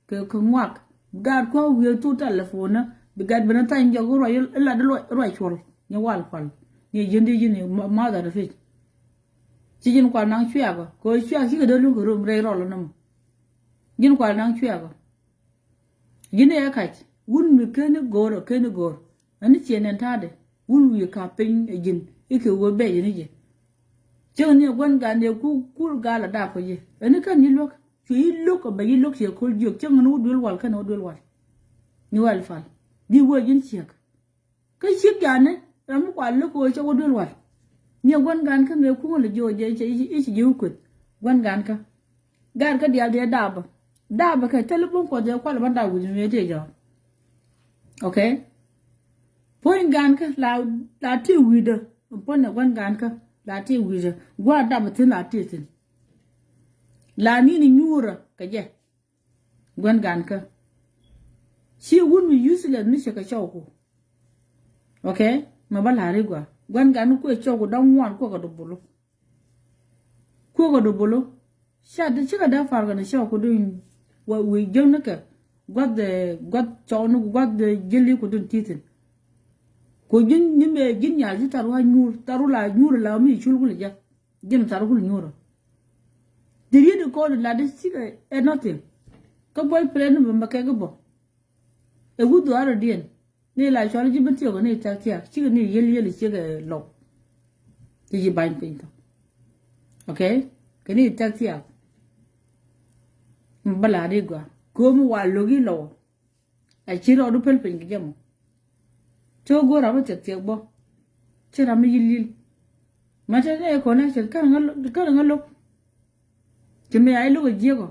cái ngoặc gạt qua video tu telephone bigat bana tan jogo royal la de roy chol ni wal fal ni jindi ma da fit ci jin kwa nang chuya ko chuya ci ga lu ko rum re rol nam jin kwa nang chuya ko jin ya ka wun mi ken gor ani ci nen ta de wun wi ka pin jin ike wo be jin je je ni gon ga ne ku ga la da ko je ani kan ni lok ci lok ba yi lok ci ko jok ci nganu dul wal kan dul wal ni wal fal đi qua dân chiếc cái chiếc gà này làm quả lúc rồi cho con đưa loạt nhiều quan gan cái người cũng là vô vậy chỉ yêu quỵt quan gan cái điều đạp cái telephone của tôi qua là ban đầu của chúng tôi giờ ok point gan cái là tiêu hủy được point là quan gan cái là tiêu hủy được qua đạp thì là tiêu tiền là ni nhura cái gì quan gan cái si wun mi useless mi se ka choko okay ma bala rigwa gwan gan ko choko dan wan ko ka do bolo sha de chika da far ga choko do wa wi jeng naka god chonu god de jeli ko dun titin ko jin nimbe jin ya ji taru ha taru la mi chul gul ja jin taru gul nyur de ri ko la de sika e nothing ko boyfriend ma ka ga bo e wudu aro dien ni la chole ji bentio ko ni taktia chi ni yel chi ga lo ti ji bain pinto okay ke ni taktia mbala rigwa ko mu wa logi lo ai chi ro du pel pin gem cho go ra bete te bo chera mi yilil mata ne connection kan ngalo jeme ay lo jego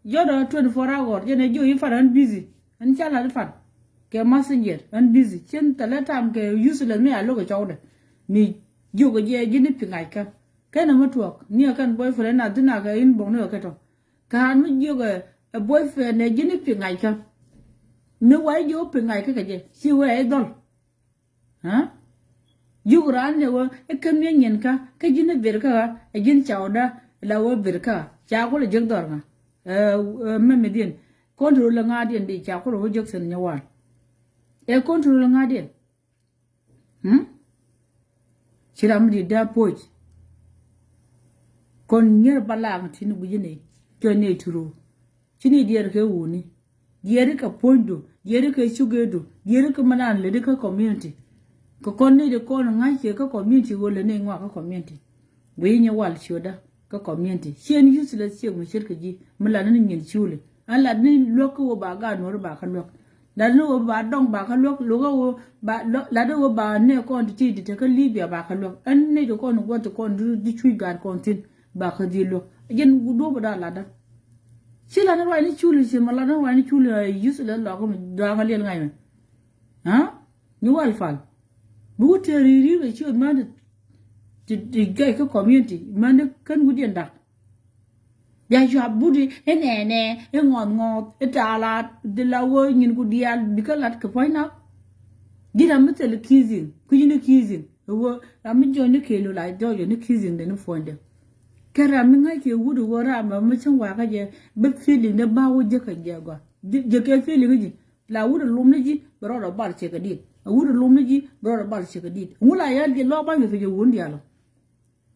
yodo 24 hours jene jo yi faran busy an chala fan ke messenger an busy chen teletam ke useless me alo ko chawde mi jogo je jini pingai ka kana matwak ni kan boyfriend na dina ga in bon no kato kan mi jogo a boyfriend ne jini pingai ka ne wai jo pingai ka je si we dol ha yuran ne wo e kan nyen ka jini berka e jin chawda la wo berka cha ko le jeng dor nga me medien control nga dien di cha ko wo jok sen nyawan e control nga dien chiram di da poj kon nyer balang tinu bujine jone turu chini dier ke wuni dier ka pondo dier ka sugedo dier ka manan le ka community ko konni de kon nga che ka community wole ne ngwa ka community we nya wal shoda ka community chen useless che mu shirka ji mulana nin yin chule ala ni loko ba ga no ba ka lok da no ba dong ba ka lok lo ba la do ba ne ko ti de ka libya ba ka lok an ne de ko no go to ko di chui gar kontin ba ka di lo jen do ba da la da sila na wa ni chule se mala na wa ni chule useless lo ko da ga le ngai ha ni wal fal bu te ri ri che ma de ga ka community man kan wudi ndak ya jo budi ene ngon etala de la wo nyin ku dial bikalat ka point now dira metel kizin ku yine kizin wo am joni ke lo la do ni kizin de no fonde kara min ga ke wudu wora ma mucin wa ka je be feeling da ba wo je ka je ga je ke feeling ji la wudu lumni ji bro do bal che ka dit wudu lumni ji bro do bal che ka dit ngula ya de lo ba mi fe je wundi alo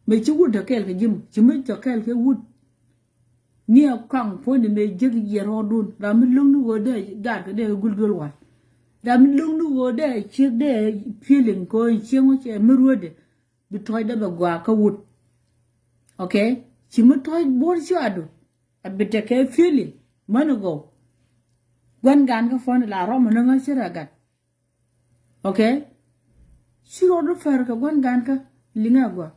me ci wud da kel ka jim ci me to kel ke wud ni akang po ni me jeg yero dun da mi lung nu wo de gar ka de gulgul wa da mi lung nu wo de ci de feeling ko ci mo ci me rode bi toy da ba gwa ka wud okay ci me toy bor ci adu abite ke feeling man go gwan gan ka fon la ro mo nga ci ragat okay siro do fer ka gwan gan ka linga gwa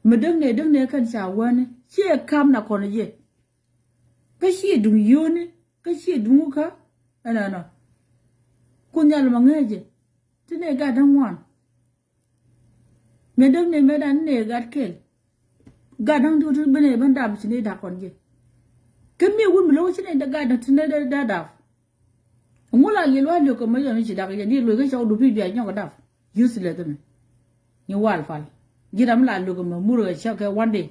medeng ne kan sa wane che kam na kono je ka shi dum yone ka shi dum ka ana kunyal mangeje tine ga dan wan medeng ne medan ne ga kel ga dan du bene ban da bi ne da kon je kan me wun lo shi ne da ga dan tine da ngula le lo ko ma yo mi shi da ga ni lo ga shaw du bi ya nyo ga da useless me ni wal fal jiram la lu ko ma muro cha ke one day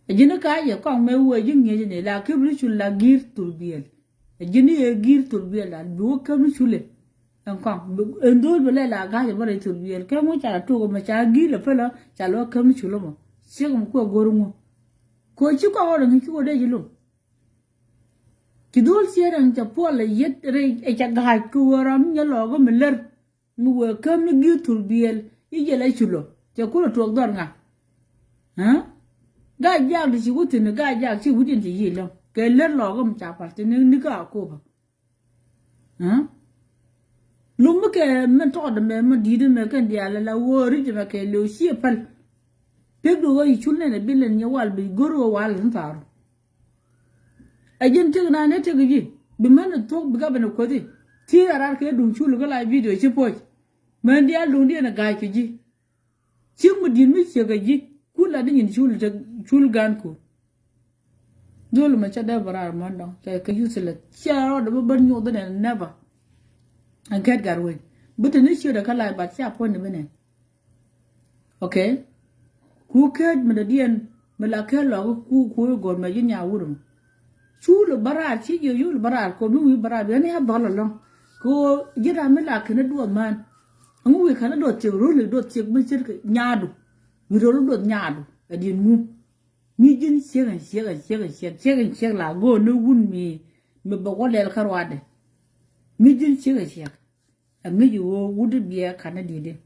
ejina ka ye ko me wo jinge ne la ke bri chul la gir turbiel ejini e gir turbiel la do ke bri chule en ko endol bele la ga ye bare turbiel ke mo cha to ko ma cha gir le fela cha lo ke mi chulo mo se ko goru mo ko chi ko wo ngi ko de jilo ki dol sieran cha pole yet re e cha ga ko ram nya lo go me ler mu wo ke mi gir turbiel ije la chulo che kulo tuok dor nga ha ga jak di chi wutin ga jak chi wutin ti yilo ke ler lo go mcha parti ni ka ko ba ha lu mu ke men to de me di de me kan dia la wo ri de me ke lo si pal pe do go chulne ne bilen nya wal bi goro wal ntaru ajin tig na ne tig ji bi men to bi ga ben ko di ti arar ke dum chulu ga la video chi poj men dia lu dia na ga ki ji mu din mi ce gaji kula din yin chul gan ko dole ma cha da barar man don ka yusula charo da ban yo da never an get garwe but ne shi da kala ba cha pon ne bane okay ku ke mu da dian mu la ke lo ku go ma yin ya wuru chul barar chi yo yul barar ko nu barar ne ha bala lo ko jira mi la ke ne do man ngui kana do ti rule do ti mi sir nyaadu mi do nyaadu adin mu mi jin sega la go no wun mi ba ko lel karwade mi jin sega mi yo wudu biya kana dide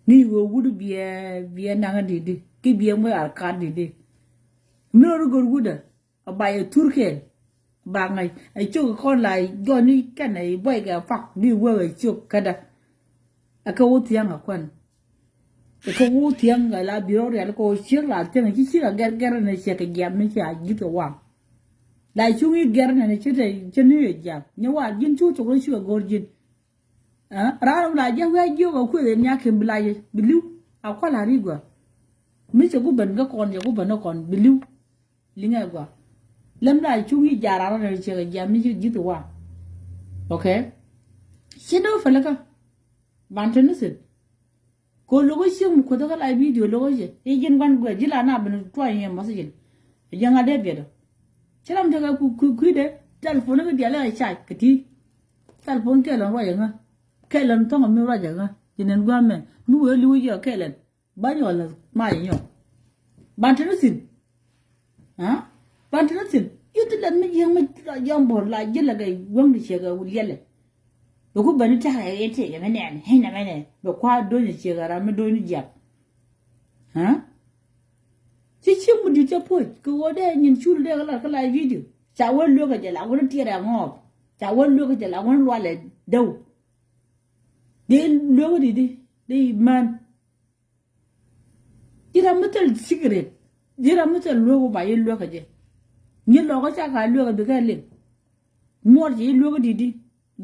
ni wo wudu biya nanga dide ki biya mo al ka dide mi ro go wuda abaye turke bà ngày ấy chú con lại do ni cái này bay cái phật đi qua ấy chú cái đó à câu tiếng à quan câu tiếng cái là biểu rồi câu chiếc là tiếng này chiếc là gher này chiếc cái giam này chiếc gì cái hoàng lại chú nghĩ gher này chiếc này chân này giam nhưng mà dân chú cho cái chú cái gor dân à ra là giờ về giờ cái quê nhà kem lại bilu à qua là đi qua mấy chỗ của bên cái con chỗ của bên nó còn bilu linh nghe qua lâm lại chú nghĩ giờ ra này chiếc cái giam này chiếc gì cái hoàng ok xin đâu phải là cái bạn thân nữa cô logo siêu một cái lại video logo gì, ấy dân quan quê chỉ là na bên tuai nhà mà gì, dân ở đây biết đâu, chỉ làm cho cái cứ đấy, telephone cái dia lại chạy cái gì, telephone cái lần rồi nhá, cái lần thằng mình rồi nhá, cho nên quan mình, nuôi nuôi giờ cái lần, bao nhiêu là mai nhở, bạn thân xin, hả, bạn thân xin, yêu thích lần mình dân bỏ lại chỉ là cái quân đi chơi cái uliel này. Lúc đó bên trái ấy thì cái này hay là cái này, lúc qua đôi như chiếc ra mới đôi như giặc, hả? Chỉ một điều cho thôi, cứ ở đây nhìn chú đây cái lại video, cháu quên luôn cái là quên tiệt ra ngọc, cháu quên luôn cái là quên loa lại đâu, đi luôn đi man, chỉ là mất cái cigarette, chỉ là mất cái luôn cái bài luôn cái gì, nhìn lo cái chắc cái luôn cái bị cái liền, mua gì luôn cái đi.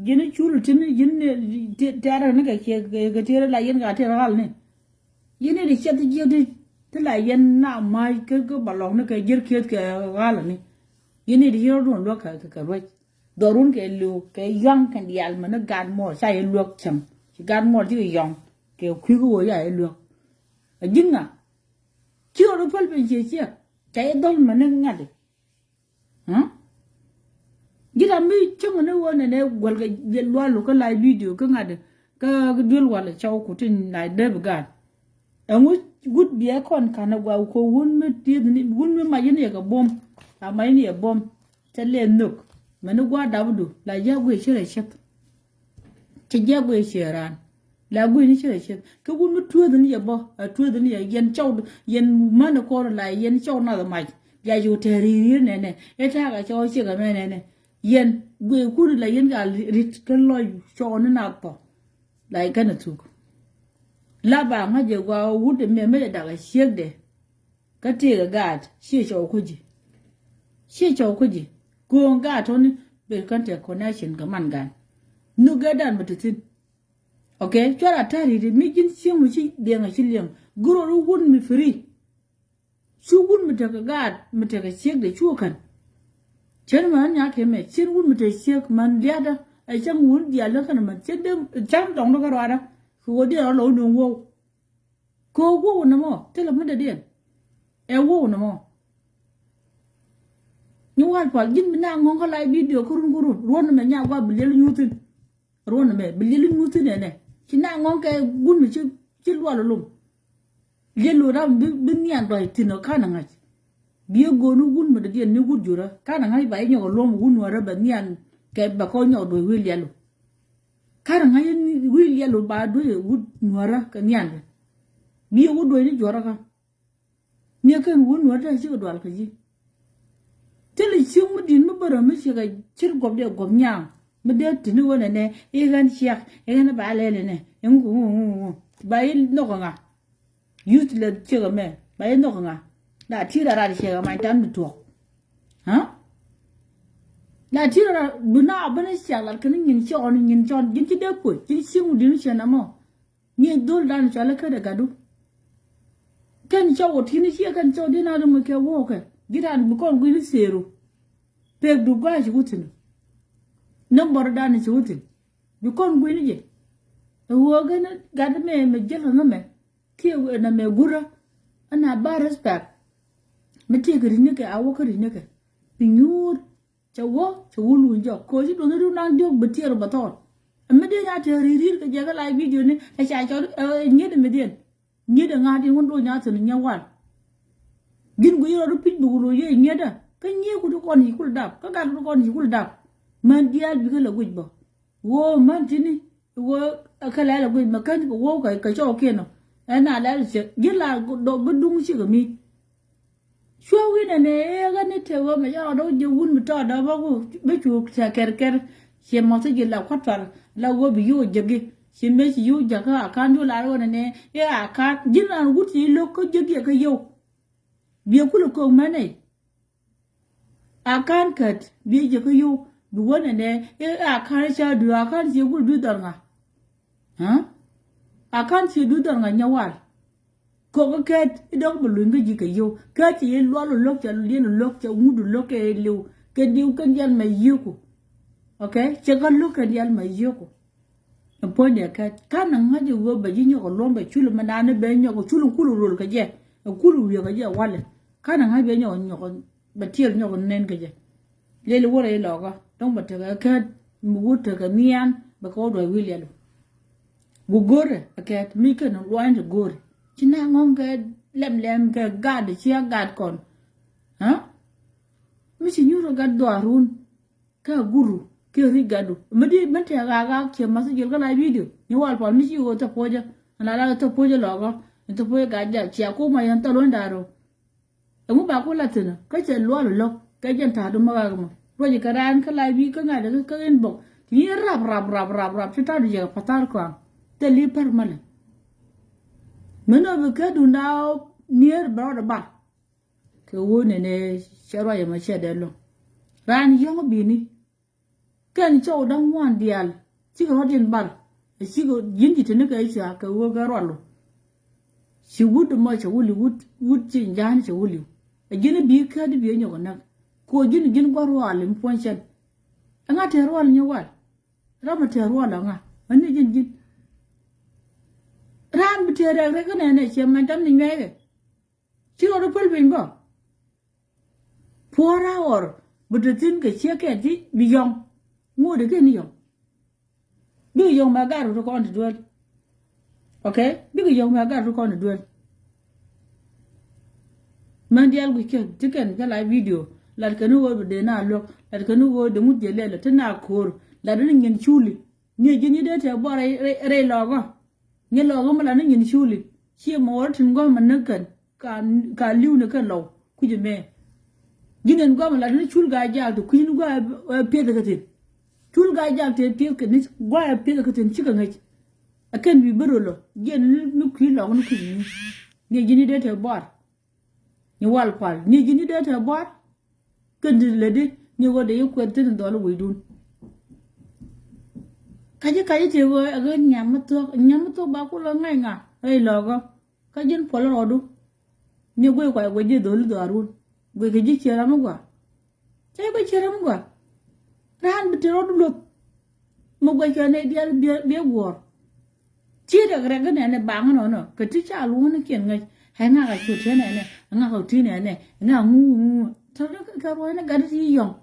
Jadi chulu tini jadi tiara ni ke tiara lain ke tiara hal ni. Jadi di chat jadi tu lain na mai ke balong ni ke jir kiat ke hal ni. Jadi di hero don luak ke ruat. Dorun ke lu ke yang kan dial mana gan mo saya luak chang. Gan mo jadi yang ke kui ko ya luak. Jinga. Chưa được phân biệt gì cái đó mà nó ngắt. Hả? Jadi kami cuma ni wana ni walga luar lu kan live video kan ada ka dual wala caw kutin na deb gan. Angu good biya kon kana gwa ko wun me ti ni wun me ma yin ya ka bom ta mai ni ya bom tale nuk manu gwa dabudu la ja gwe shire shet. Ti ja gwe shiran la gwe ni shire shet ka wun me tuwa ni ya bo tuwa ni ya yen caw yen mana ko la yen caw na da mai ya ju teriri ne eta ka caw shi ga me ne yen gwe kuri la yen ga rit kan loy cho na to lai kana tuk la ba nga je gwa wude me da ga shek de ka te ga gad she cho kuji ko nga to ni be kan te connection ga man gan nu ga dan mutin okay cho la tari de mi jin shi mu shi de nga shi lem guro ru gun mi free su gun mu ta ga gad mu ta ga shek de chu kan chen man ya ke me chen wun mate shek man dia da ai chang wun dia la kana man chen de cham dong no ga ra ko dia lo no wo ko wo na mo te la man de den e wo na mo ni wal pal jin na ngon ka lai video kurun ron me nya wa bilel nyutin ron me bilel nyutin ne chi na ngon ke gun mi chi lo lo lum le lo ra bi nyan do tin no kana ngach biye gonu gun ma de ni gud jura kana ngai bai nyo lo mu gun wara ba nian ke ba ko nyo do wil yalo kana ngai wil yalo ba do gud wara ka nian biye gud do ni jora ka ni kan gun wara shi ga dwal ka ji tele shi mu din mu bara mu shi ga chir gob de gob nyang mu de tini wona ne e gan shiak e gan ba lele ne en gu ba il no nga youth le chi ga me ba il no nga là chỉ là ra chơi mà anh được thuộc, hả? Là chỉ là bữa nào bên này chơi là cái này nhìn cho những cái đẹp quá, những cái một điểm chơi nào mà, những đôi đàn chơi là cái đó cả đủ, cái chơi ở thì này chơi cái chơi đi nào mà cái vô cái, cái đàn bữa con cái xe rồi, bèo đủ cái gì cũng thế, number đàn gì cũng thế, bữa con cái gì, vừa cái nó cái đó mẹ chơi là nó mẹ, kia là mẹ gura, anh à ba respect. Mesti ke rini ke awo ke rini ke pinyur cawo lu jo ko ji do no nang jog betier bator amma de ya te ririr ke jaga live video ni e cha cho nye de medien nye de ngadi won do nya tin nya wan gin gu yoro pin bu lo ye nye da ka nye ku do kon yi kul dab ka ga do kon yi kul dab man dial bi ke la guj bo wo man tini wo ka la la guj ma kan ko wo ka cho ke no ana la se gila do budung shi ga mi Chua wina ne ga ne te wo me ya do je wun mi to da ba ko be chu ta ker che mo se je la kwatar la wo bi yo jege che me chi yo jaga kan jo la ro ne ya ka jin an guti lo ko jege ka yo bi ku lo ko mane akan kat bi je ka yo bi wona ne ya kan cha du akan je ku du dar nga ha akan che du dar nga nyawal ko ko ket dog bu lu ngi ka yo ka ti lo lo lok cha li lo lok cha mu du lok ke liu ke diu kan yan mai yuko okay che ka lu kan yan mai yuko po ne ka kana ngaji go ba ji nyo ko lombe chulu manane be nyo ko chulu kulu ro ka je kulu wi ka je wale kana ngaji be nyo ko ba tiel nyo ko nen ka je le le wore lo ga dong ba te ka mu gu te ka mian ba ko do wi le bu gore ka mi ka no lo an gore china ngong ke lem ke gad chia gad kon ha mi si nyuro gad do arun ka guru ke ri gadu medi mente ga ke masu jil kala video ni wal pa mi si go ta poja na la ta poja logo ta poja ga ja chia ko ma yan ta lon daro mu ba ko latina ka che lo ka jan ta do ma ga mo roji karan kala bi ka ga da ka en bo ni rap ta do je patar ko te li par mala meno be ka du now near brother ba ke wo ne sharo ya ma she de lo ran yo bi ni ken cho dan wan dial ci ko din bar ci ko yindi te ne ka isa ka wo ga ro lo ci wud ma ci wud ci njan ci wuli a gina bi ka di bi nyo na ko gin gwa ro alim ponchen anga te ro al nyo wa ra ma te ro la nga ani gin ran bi tere re ka ne che man tam ni ngege chi ro pul bin bo pora or bu de tin ke che ke di bi yong ngo de ke ni yong bi yong ma ga ro ko on duel okay bi yong ma ga ro ko on duel man dial gu ke tiken ga la video la ka nu wo de na lo la ka nu wo de mu je le ta na kor la de ngin chuli ni je ni de te bo re lo go nghe lo có mà là nó nhìn xu lì chia mỏ thằng con mà nó cần cả lưu nó cần lâu cứ gì mẹ nhưng nên con mà là nó chul gai giang thì cứ nó qua bia được cái gì chul gai giang thì bia cái này qua bia được cái gì chứ cái gì à cái bị bự rồi giờ nó cứ lo nó cứ nghe gì đấy thì bỏ như wal pal nghe gì đấy thì bỏ cái gì là đấy như vậy đấy quên tên đó là quỷ đun kaje te go aga nyamato ba ko lo ngai nga ai logo kajen polo rodu ni go ko go je dol do arun go ke ji chera mo gwa che go chera mo gwa ran bi rodu lo mo go ke ne dia be wor chi da gre ga ne ba ngano no ke ti cha lu ne ken ngai ha nga ga chu che ne nga ga ti ne nga ngu ta ka ro ne ga ti yong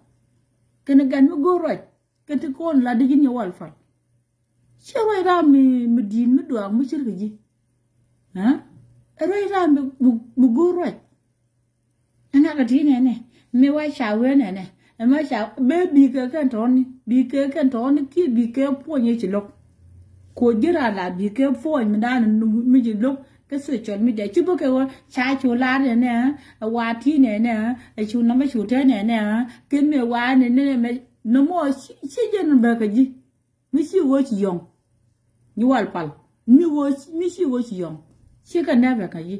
ke ne gan mo go ro ke ti kon la di ni wal fa Chero ra mi din mi do mu chir gi ha ero ra mi guru ana ka ti ne mi wa sha we ne ma sha be bi ke kan ton ki bi ke po ni chi lok ko jira la bi ke po mi da mi ji lok cái sự chuẩn mi để chứ bố cái cha chú la này wa thi này chú nó mới chú thế này cái mi wa này mà nó mua chi dân bè cái gì mi si wo chi yong ni wal pal mi si wo chi yong chi ka na bè cái gì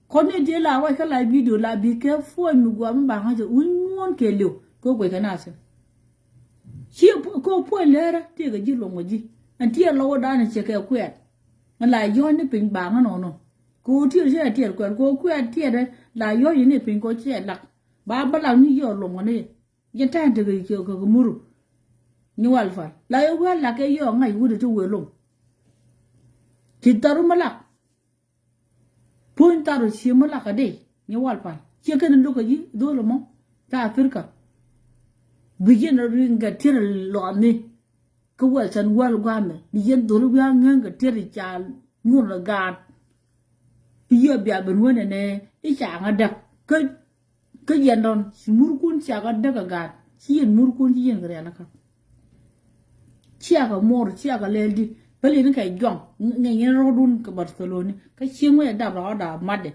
con này đi là wa cái lại video là bị cái phone mi gwa mba ha je un mon ke liu ko cái nào se chi ko po lera ti ga ji lo mo ji an ti lo da na che ka kwet là do nó bình bảng nó cô thiếu sẽ thiệt quyền cô quen thiệt đấy là do những này bình có chuyện lạc ba làm như giờ lồng này dân ta thì cái muru như alpha là yêu quen là cái giờ ngày vui được cho quê lồng thì ta rồi mà lạc point ta rồi xíu mà lạc ở đây như alpha chỉ cần lúc cái gì đó là mong ta Africa bây giờ nó riêng cái thiệt là loạn này cái vợ chồng qua lúc qua bây giờ tôi lúc qua ngang cái thiệt là cha nguồn là gạt bây giờ bên ngoài này cái chả ngã đặc cái dân đó mur kun chả ngã đặc cái gạt chỉ mur kun chỉ cái này là cái chả cái mor chả cái lê đi bây giờ nó cái gọng ngày ngày nó đun cái Barcelona cái chiếc máy đạp đó đạp mặt đấy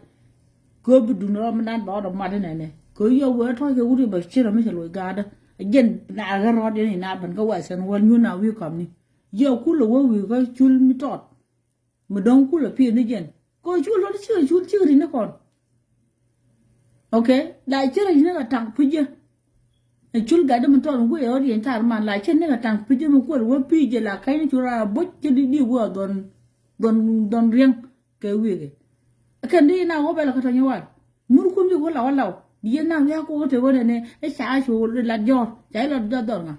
go bu du no man ba do ma de ne ko yo we to ke uri ba chira mi shalo ga da again na ga ro de na ban ga wa san wal nyu na wi kam ni yo ku lo wi ga chul mi tot mu don ku lo pi ni jen ko chul lo chul ri ne kon okay la chira ni ga tang pu je chul ga de mu tot ku yo ri tar man la chen ne ga tang pu je mu ko wo pi je la kai ni chura bo je di wo don rieng ke wi ge kan di na wo ba la ka to nyawal mur ku mi wala wala di na ya ko te wo ne e sa chu la jor chai la do nga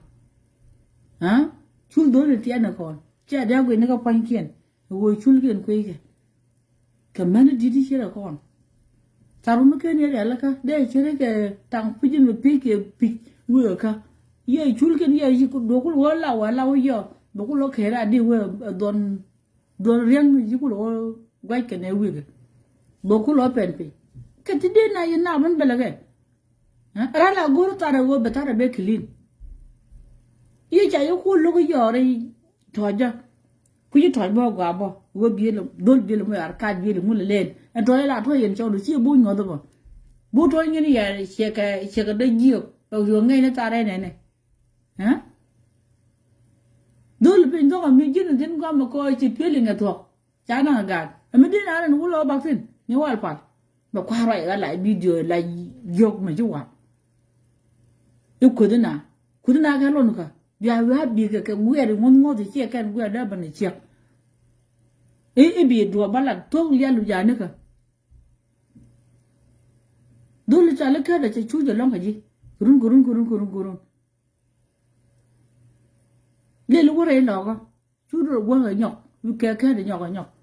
ha chul do le tiana kon cha da go ne ka pan kien wo chul kien ku ge ka man di chira kon taru mu ke ne la ka de chere ke tang pu ji mu pi ke pi wo ka ye chul kien ye ji ku do ku wala wo yo do ku lo ke ra di wo don riang ji ku lo gwa ke ne wi ge do ku lo pen pi ke ti de na ye na man bela ge ra la guru tara wo betara be clean ye cha yo ku lo yo re toja ku yi toja bo gwa bo wo bi lo dol bi lo mo ar ka bi lo mu le en to la to yen cho do si bu ngo do bo bu to ni ya che ka de ji yo ngai na tare ne ha dol bi ndo mi ji na din ga mo ko chi pe li nga to cha na ga mi din ara nu lo ba fin ni wal pa ba kwa ra ga la video la yok ma ji wa yu kudina ga lo nuka ya wa bi ka gwe ri ngo de che kan gwe da ban che e bi do bala to ya lu ya ne ka dole ta la ka da che chu je long ka ji gurun le lu re lo ga chu ro gwa ga nyok yu ka de nyok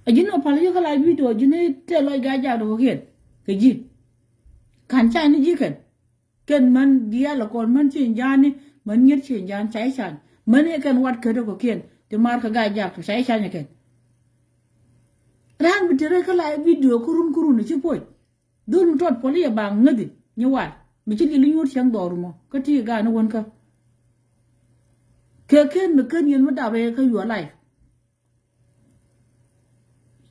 a ji no pa le ka la video ji ne te lo ga ja do ke ji kan cha ni ji kan ken man dia la kon man chin jani man nyir chin jan chai chan man e kan wat ka do ko ken te mar ka ga ja chai chan ne ken ran bi tere ka la video kurun ni chi poi dun tot poli ya bang ngadi ni wa mi chi li nyur chang doru mo ka ti ga no won ka ke ken me ken yen ma da be ka yu lai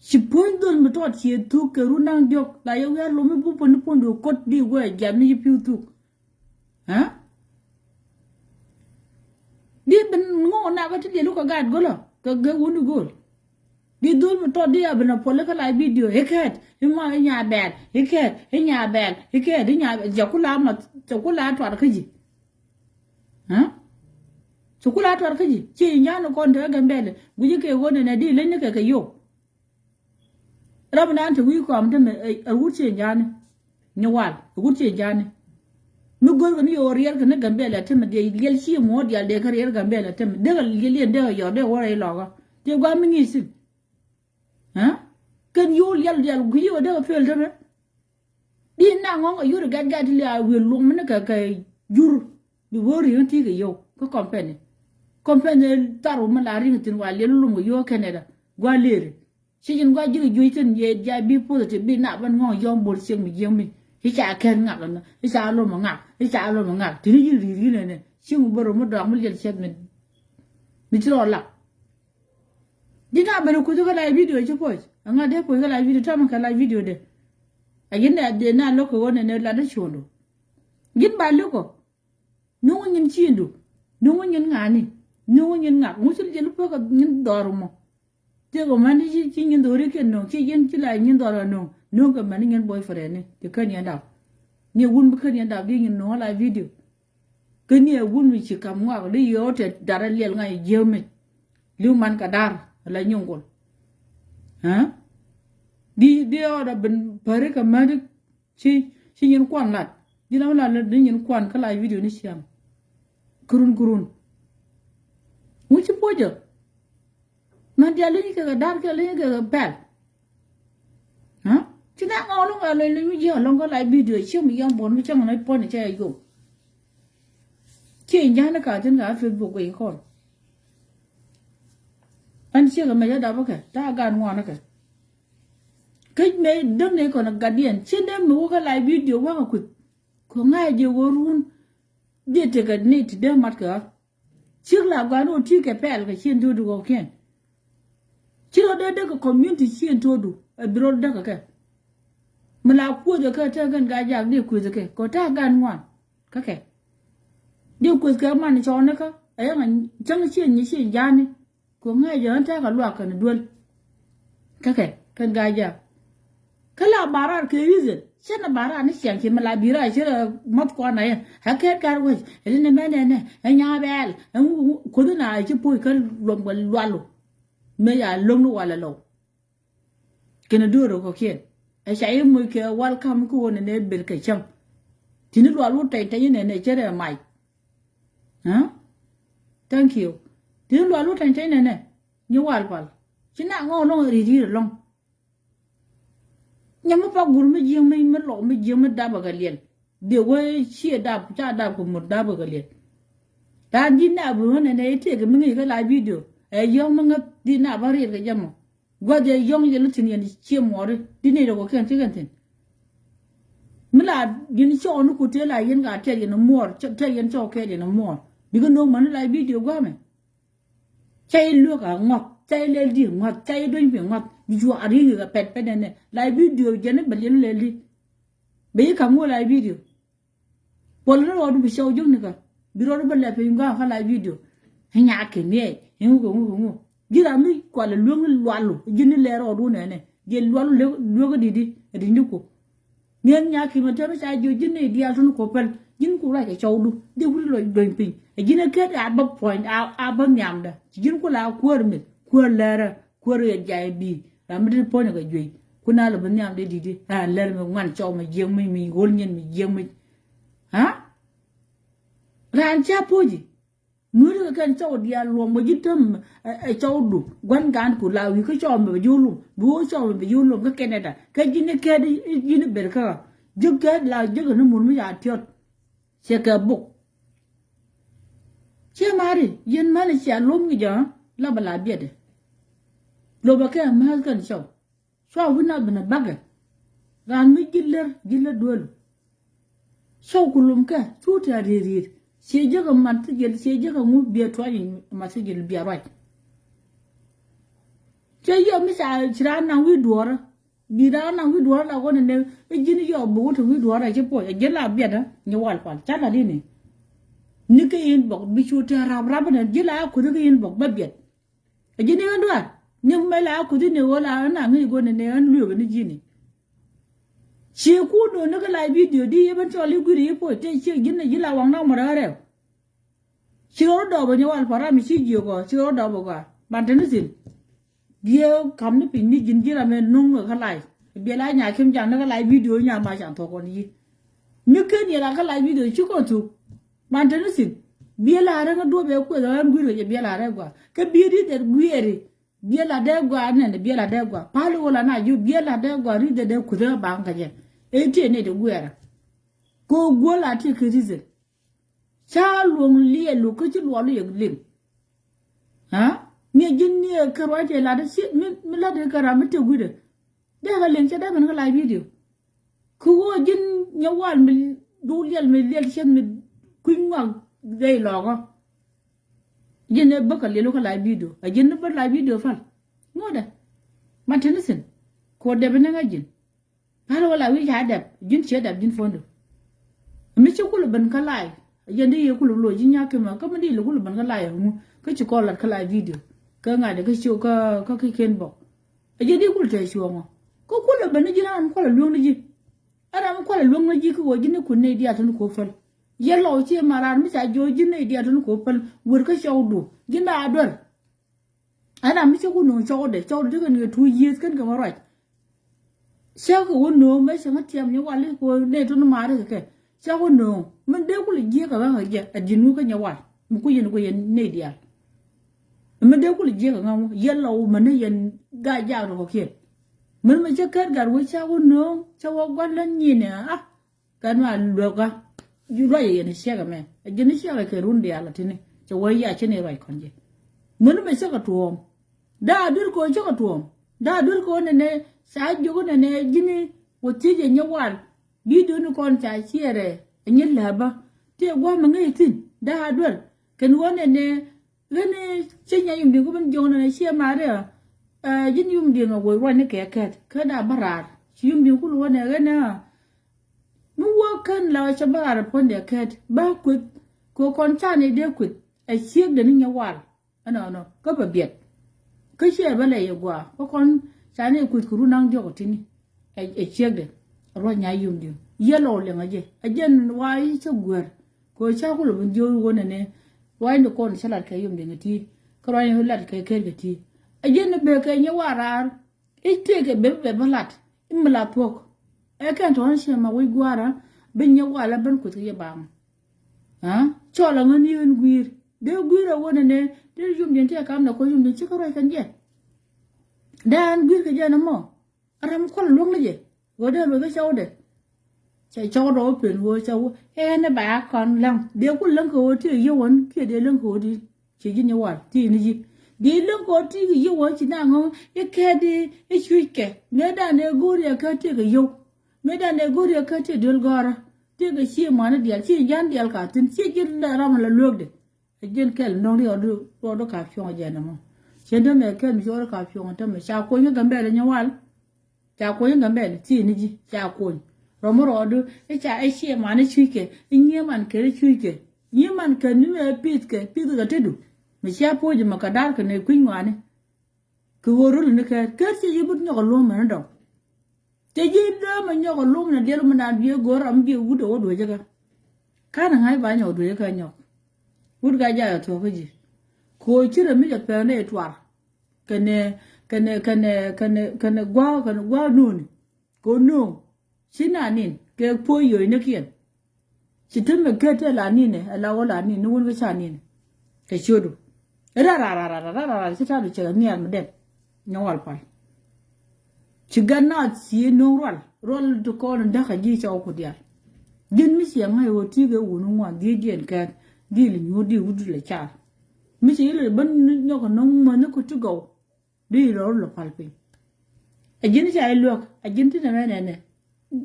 si point dol mi tot si tu ke runang diok la yo ya lo mi bu pon do kot di we jam ni piu tu ha di ben ngo na ka ti lu ka gad golo ka ga wonu gol di dol mi tot di abna pole ka la video heket ma nya bel heket di nya jakula ma jakula to ka ji ha jakula to ka ji ci nya no kon de ga mbele guji ke wona na di len ne ka yo rabna ante wi ko am de wuce jani ni wal wuce jani mi gor ko ni yo rier ko ne gambela tem de yel ci mo de de kar yer gambela tem de yel de yo de wora logo de gwa mi ngi sim ha kan yo yel gu yo de fel de di na ngong yo de gad li a wi lu mun ka jur di wori yon ti ga yo ko company taru ma la ring tin wa le lu yo keneda gwa lere si jin gwa jiri juitin ye ja bi positive bi na ban ngo yom bol sing mi yom mi hi cha ken ngak na hi cha lo ma ngak ti ni ri ne sing boro mo dang mo yel chet mi tro la di na ban ko to ga live video je poj anga de ko ga live video ta man ka live video de agin da de na lo ko wona ne la da chondo gin ba lo ko no nyin chindu no nyin ngani no nyin ngak mo sul je lu ko nyin doru mo te ko mani chi nyin do re ken no chi yen chi la nyin do ra no ka mani nyin boyfriend ne te kan yan da ni wun bu kan yan da bi nyin no la video ke ni wun mi chi kam wa li yo te dara lel ngai jeme liu man ka dar la nyongol ha di ora ben pare ka mani chi nyin kwan lat di la la nyin kwan ka la video ni siam kurun mu chi pojo man dia leni ka dar ka leni ka pel ha china ngolo ga le ni ji long ko lai video chi mi yang bon mi chang na pon che yo chi nya na ka tin ga Facebook ko ko an chi ga me da ba ka ta ga ngwa na ka cái này đâm này còn là cả điện trên đây mua cái lại video quá có ngay giờ worun đi từ cái này thì đâm mặt cả trước là quán ô thi cái pel cái chiên thôi được không chứ ở đây cái community chiên thôi đủ ở biro đó cái mala ku de ka ta gan ga ja de ku de ke ko ta gan ngwan ka ke de ku ka man cho na ka ay man chang chi ni chi ja ni ko ngai ja ta ka lwa ka ni dol ka ke kan ga ja kala barar ke reason chana bara ni siang ki mala bira chira mat ko na ha ke kar wo ne mene ne nya bel ko na chi pu ka lom ko lwalo me ya long no wala lo kena duro ko kien a shay mo ke welcome ko ne ber ke cham tini lwalo tai tai ne chere mai ha thank you tini lwalo tai tai ne nyu wal pal china ngo no ri ri long nyama pa gur mi jing mi lo mi jing mi da ba ga lien de wo chi da cha da ko mo da ba ga lien da di na bu ne te ga mi ngi ga la video e yo mo nga di na ba ri ga jamo gwa de yong ye lu tin ye chi mo ri di ne ro ko ken ti kan tin mi la yin cho nu ku te la yin ga te yin mo te yin cho ke yin mo bi ga no man la video gwa me chai lu ga ngok chai le di ngok chai do bi ngok ju ari ga pet pet ne la video je ne balin le li be ka mo la video pol ro du bi show jung ne ka bi ro ba le pe nga ka la video nya ke ne yin ko ngo jira mi ko la lu lu jini le ro du ne je lu ga di ni ko ngen nya ki ma tere sa jo jini dia tun ko pel jin ko la ke show du de wu lo do pin jini ke a ba point a ba nyam da jin ko la ko mi ko la ra ko re jai bi ramdi point ga joi kuna la ban nyam de di ha ler mi ngan chow mi jeng mi gol nyen mi jeng mi ha ran cha poji nur ga kan chow dia lo mo jitam chow du gwan gan ku la wi ko chow mi yulu bu chow mi yulu ga Canada ka jini ke di jini berka jug ga la jug no mun mi ya tiot se ka buk che mari yen mali cha lom gi ja la bala biede lo ba ka ma kan chow so wina bana baga ran mi giller dol so kulum ka tuta ri se jaga man ta gel se jaga mu biya to yin ma se gel biya right je yo mi sa jira na wi dora bi da na wi dora la ko ne e jini yo bu to wi dora je po je la biya da ni wal pal cha la di ni ke yin bok bi chu ta rab na je la ko ke yin bok ba biya e jini ga dwa ni me la ko di ne wala na ngi go ne an lu ga ni jini she ku no na ga la video di e ban to li gu ri po te che jini ji la wang na ma ra re she ro do ba ni wal para mi chi ji ko she ro do ba ka ban te ni sin dia kam ni pin ni jin ji ra me nung ga lai bi la nya kim jang na ga la video nya ma chang to ko ni mi ke ni la ga la video chi ko tu ban te ni sin bi la ra ga do be ko da an gu ro je bi la ra gwa ka bi ri de gu eri biela de gwa ne biela de gwa palo wala na ju biela de gwa ri de ku da ba nga je e ti ne de gwera ko gola ti krize cha luong lie lu ko ti lu lu ye lim ha ni jin ni ka ro je la de si mi la de ka ra mi te gude de ga len cha da ban ga la video ku wo jin nya wal mi du liel chen mi ku ngwa de lo go jine baka lelo ka la video a jine ba la video fal ngoda mantenisen ko de bena ngajin halo wala wi ha dab jin che dab jin fondo mi ci kulu ban ka lai yende ye kulu lo jin ya kema ka mandi lo kulu ban ka lai mu ka ci ko la ka la video ka nga de ka ci ka ken bo a jinde kulu te ci wo ko kulu ban jina an ko la lo ji ara am ko la lo ji ko jine ku ne dia tan ko fal yello ci marar mi sa joji ne dia don ko pal wur ka shawdu ginda ador ana mi ci ku no shawde daga ne 2 years kan ga right shaw ko no me sa matiam ni wale ko ne to no mare ke shaw no man de ku ji ka ga ga adinu ka nya wa mu ku yen ne dia man de ku ji ka ga yello man ne yen ga ja ro ko ke man ma ci kar gar wo shaw no shaw gwan ni ne ah kan wa lo ga you right in shega me a jini shega ke rundi ala tini che waya chene right konje mun me shega tuom da dur ko shega tuom da dur ko ne sa jogo ne jini wotije nyawal bidu ni kon cha chiere nyi laba te gwa ma ngai tin da dur ken wone ne gane chenya yum dingo ban jona ne she mare jini yum dingo wo ro ne ke ka da barar yum din kul wana gana mu wakan la shabar pon de ket ba kwit ko kon chane de kwit a chiek de nya wal ana no ko ba biet ko che ba le yegwa ko kon chane kwit kuru nang de ko tini a chiek de ro nya yum din yelo le ngaje ajen wai cha gwer ko cha ko lu jo wona ne wai no kon salat ka yum din ti ko ro ni lat ka ke ti ajen be ka nya warar iteke be balat imla pok e kan to han ma wi gwara bin nya wala ban ku te bang ha chola ngani en gwir de gwira wona ne de yum din te kam na ko yum din ci ko ro kan je dan gwir ke jana mo aram ko lu ngi go de be chaw de chạy cho đó biển hồ châu em nó bà còn lăng đeo cũng lăng hồ thì yêu quấn kia để lăng hồ đi chỉ như vậy thì nó gì đi lăng hồ thì yêu quấn chỉ nào không cái kia đi cái chui kia người ta này gối đi cái thì cái yêu người ta này gối đi cái thì đưa gara thì cái gì mà nó đi chỉ dán đi cả tin chỉ cái là làm là luộc đấy cái chuyện cái nó đi ở đó cà phê ở nhà mà trên đó mẹ cái mình cho cà phê ở đó mà sao coi như cái bé là nhau al sao coi như cái bé thì nó gì sao coi Romorodu, a share man chuike, in Yeman carry chuike. Yeman can you a pit the tedu. Michia po the Macadark and a queen one. Kuuru in the cat, curse you put no loom and a dog. They gave them and your loom and gentleman and you go and be a good old wager. Can't I buy no do you can yok? Would Gaja to Vigi. Coy chill a million per day at war. Can a go noon. Go no. Sina nin ke po yo ne kien sitem me kete la nin ala wala nin no won cha nin ke chodu ra sita du che ni am dem nyawal pal chigana si no rol to ko nda ka ji cha ko dia din mi si ngai wo ti ge wonu wa di dien ka di li nyu di wudu le cha mi si le ban nyo ko no ma ne ko to go di ro lo pal pe a jin cha ai lok a jin ti na ne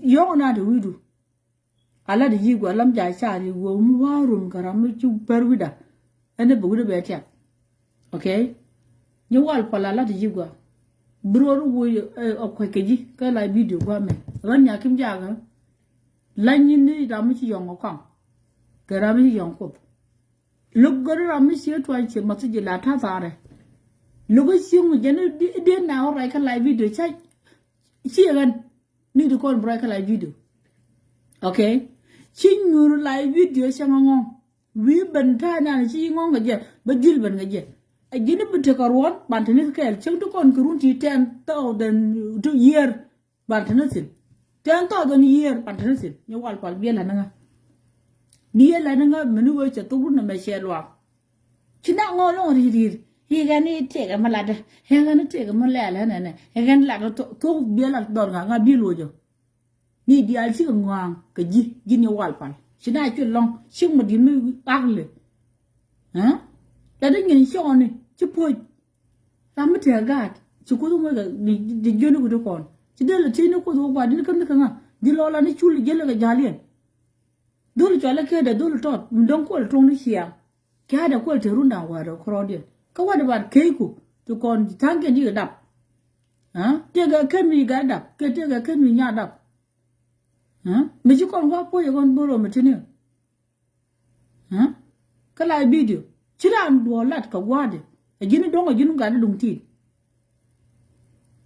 yo na de widu ala de yigwa lam ja sha ri wo mu warum karam chu perwida ene bugu de betia okay ni wal pala la de yigwa bro wo o ko keji ka la video gwa me ran nya kim ja ga la ni ni da mu chi yong ko ka mi yong ko lu go ra mi si to an che ma ti la ta fa re lu go si mu je ne de na o ra ka la video cha chi gan ni du kon break la video okay chin nur la video sama ngong wi ban ta na chi ngong ga je ba jil ban ga je a jini bu te karwon ban tane ka el cheng du kon kurun ti 10,000 to year ban tane sin 10,000 year ban tane sin ni wal pal bi la nga ni la nga menu we cha tu na me she lwa china ngo lo ri ri hi ga ni te ga ma la de he ga ni te ga ma la la na he ga la to bi la dor nga bi lo jo ni di al chi ngwang ka ji ni wal pal china chu long chung ma di mi bak le ha da de ngin sho ni chu poi ta ma te ga chu ko do ma ga di jo ni ko do kon chi de la chi ni ko do ba di kan ka nga di lo la ni chu li je la ga jalien dul cho la ke da dul tot ndon ko tong ni sia ka da ko te runda wa do krodien ka wa da ba ke ku to kon tang ke ni ga dap ha te ga ken mi ga dap ke te ga ken mi nya dap ha me ju kon wa po ye kon boro me tini ha ka la video chira ndo lat ka wa de a jini dongo jinu ga da dum ti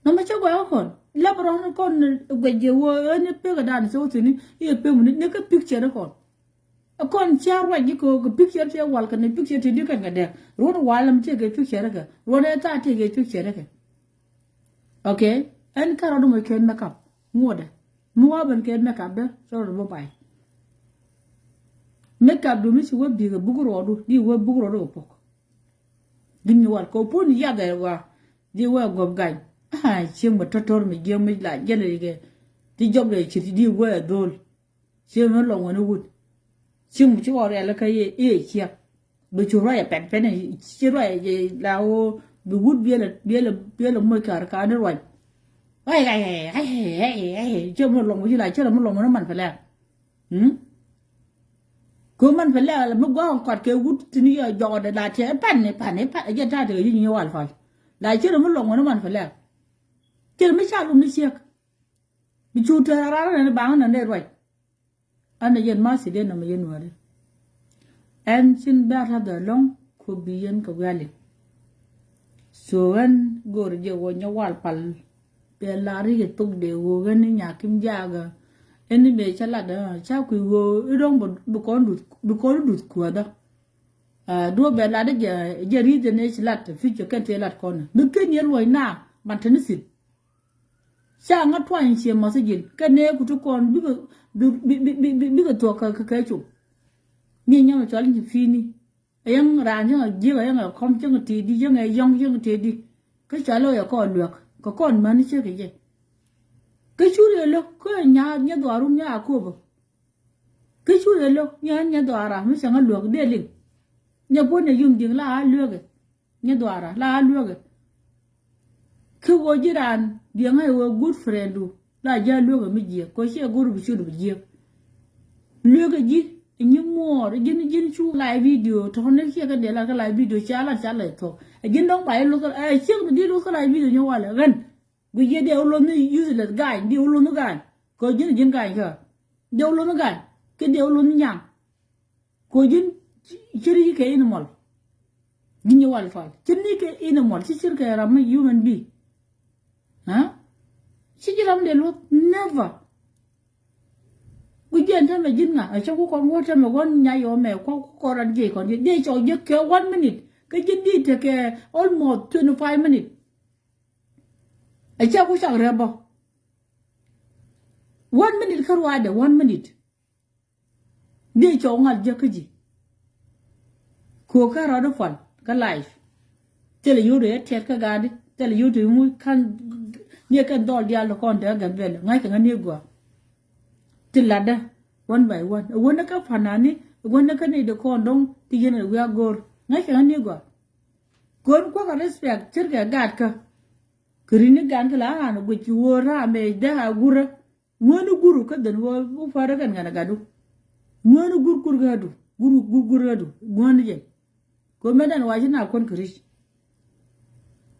na ma cha gwa kon la bro no kon gwe je wo ne pe ga dan so tini ye pe mu ne ka picture kon a kon char wa ji ko picture te wal ka ne picture te di kan ga de ro walam te ga picture ga ro ne ta te ga picture ga okay en ka ro mo ken makeup ngoda mua ban ken makeup da so ro bai makeup do mi si wo bi ga buguro do di wo buguro do pok din wal ko pun ya ga wa di wo gob gai ah chim mo totor mi ge mi la gele ge di job le chi di wo dol chim no lo wona wut chim chi wo re la ka ye chia do chu ro ya pen ne chi ro ye la o bi wut bi la mo ka ne ro ai chim no lo mo ji la chim no lo mo man fa la cô man phải là mức quá còn cái gút thì như giờ để là chế pan này giờ ta thì như nhiều alpha lại chứ nó mất lòng nó man phải là chứ nó mới sao luôn đi xe bi chu ta ra na ba na ne right ana yen ma si de na me yen ware en chin ba ha da long ko bi yen ka wale so an gor je wo nya wal pal pe la ri ke tuk de wo gan nya kim ja ga en me cha la da cha ku wo dong bu ko du ku da do be la de je ri de ne chi lat fi je kan te lat kon mi ke ni lo na man tan si cha nga twan che ma se jin ka ne ku tu kon bi ka to ka chu ni nya ma chal ni fi ni yang ran yang ji ga yang kom chung ti di yang yong yang ti di ka cha lo ya ko luak ko kon ma ni che ke je cái chú này lo cái nhà đồ rum nhà cô bơ cái chú này lo nhà đồ ara mới sang luộc đê liền nhà bố này dùng tiếng là luộc cái nhà đồ ara là luộc cái cứ vô chỉ đàn tiếng hay vô good friend du là giờ luộc cái mấy gì có xe good bị chú được gì luộc cái gì nhưng mua cái gì chú lại video thằng này kia cái đấy là cái lại video trả lại thôi cái đông bài lúc cái chiếc đi lúc cái lại video nhau là gần bây giờ điều luôn nó useless guy điều luôn nó guy có những cái guy cơ điều luôn nó guy cái điều luôn nó nhang có những chỉ cái animal như nhau alpha chỉ cái animal chỉ cái làm human being hả chỉ làm để luôn never bây giờ thằng mày dính à cho con ngó thằng mày con nhảy ở mẹ con ăn gì còn gì để cho giấc kéo 1 minute cái dính đi thì cái almost 25 minutes ai cha ko shak rebo 1 minute karwa da 1 minute de cho ngal je kaji ko ka ra do fon ka life tele yude tet ka gadi tele yude mu kan ne kan dol dia lo kon da gambel ngai ka ne go tilada one by one wona ka fanani wona ka ne de kon dong ti gene we agor ngai ka ne go kon ko ka respect tirga gad ka Kini gan kala anu guci wora me dah gura ngonu guru ka dan wo fara kan ngana gadu ngonu gur gadu guru gadu ngonu je ko medan wajina kon krish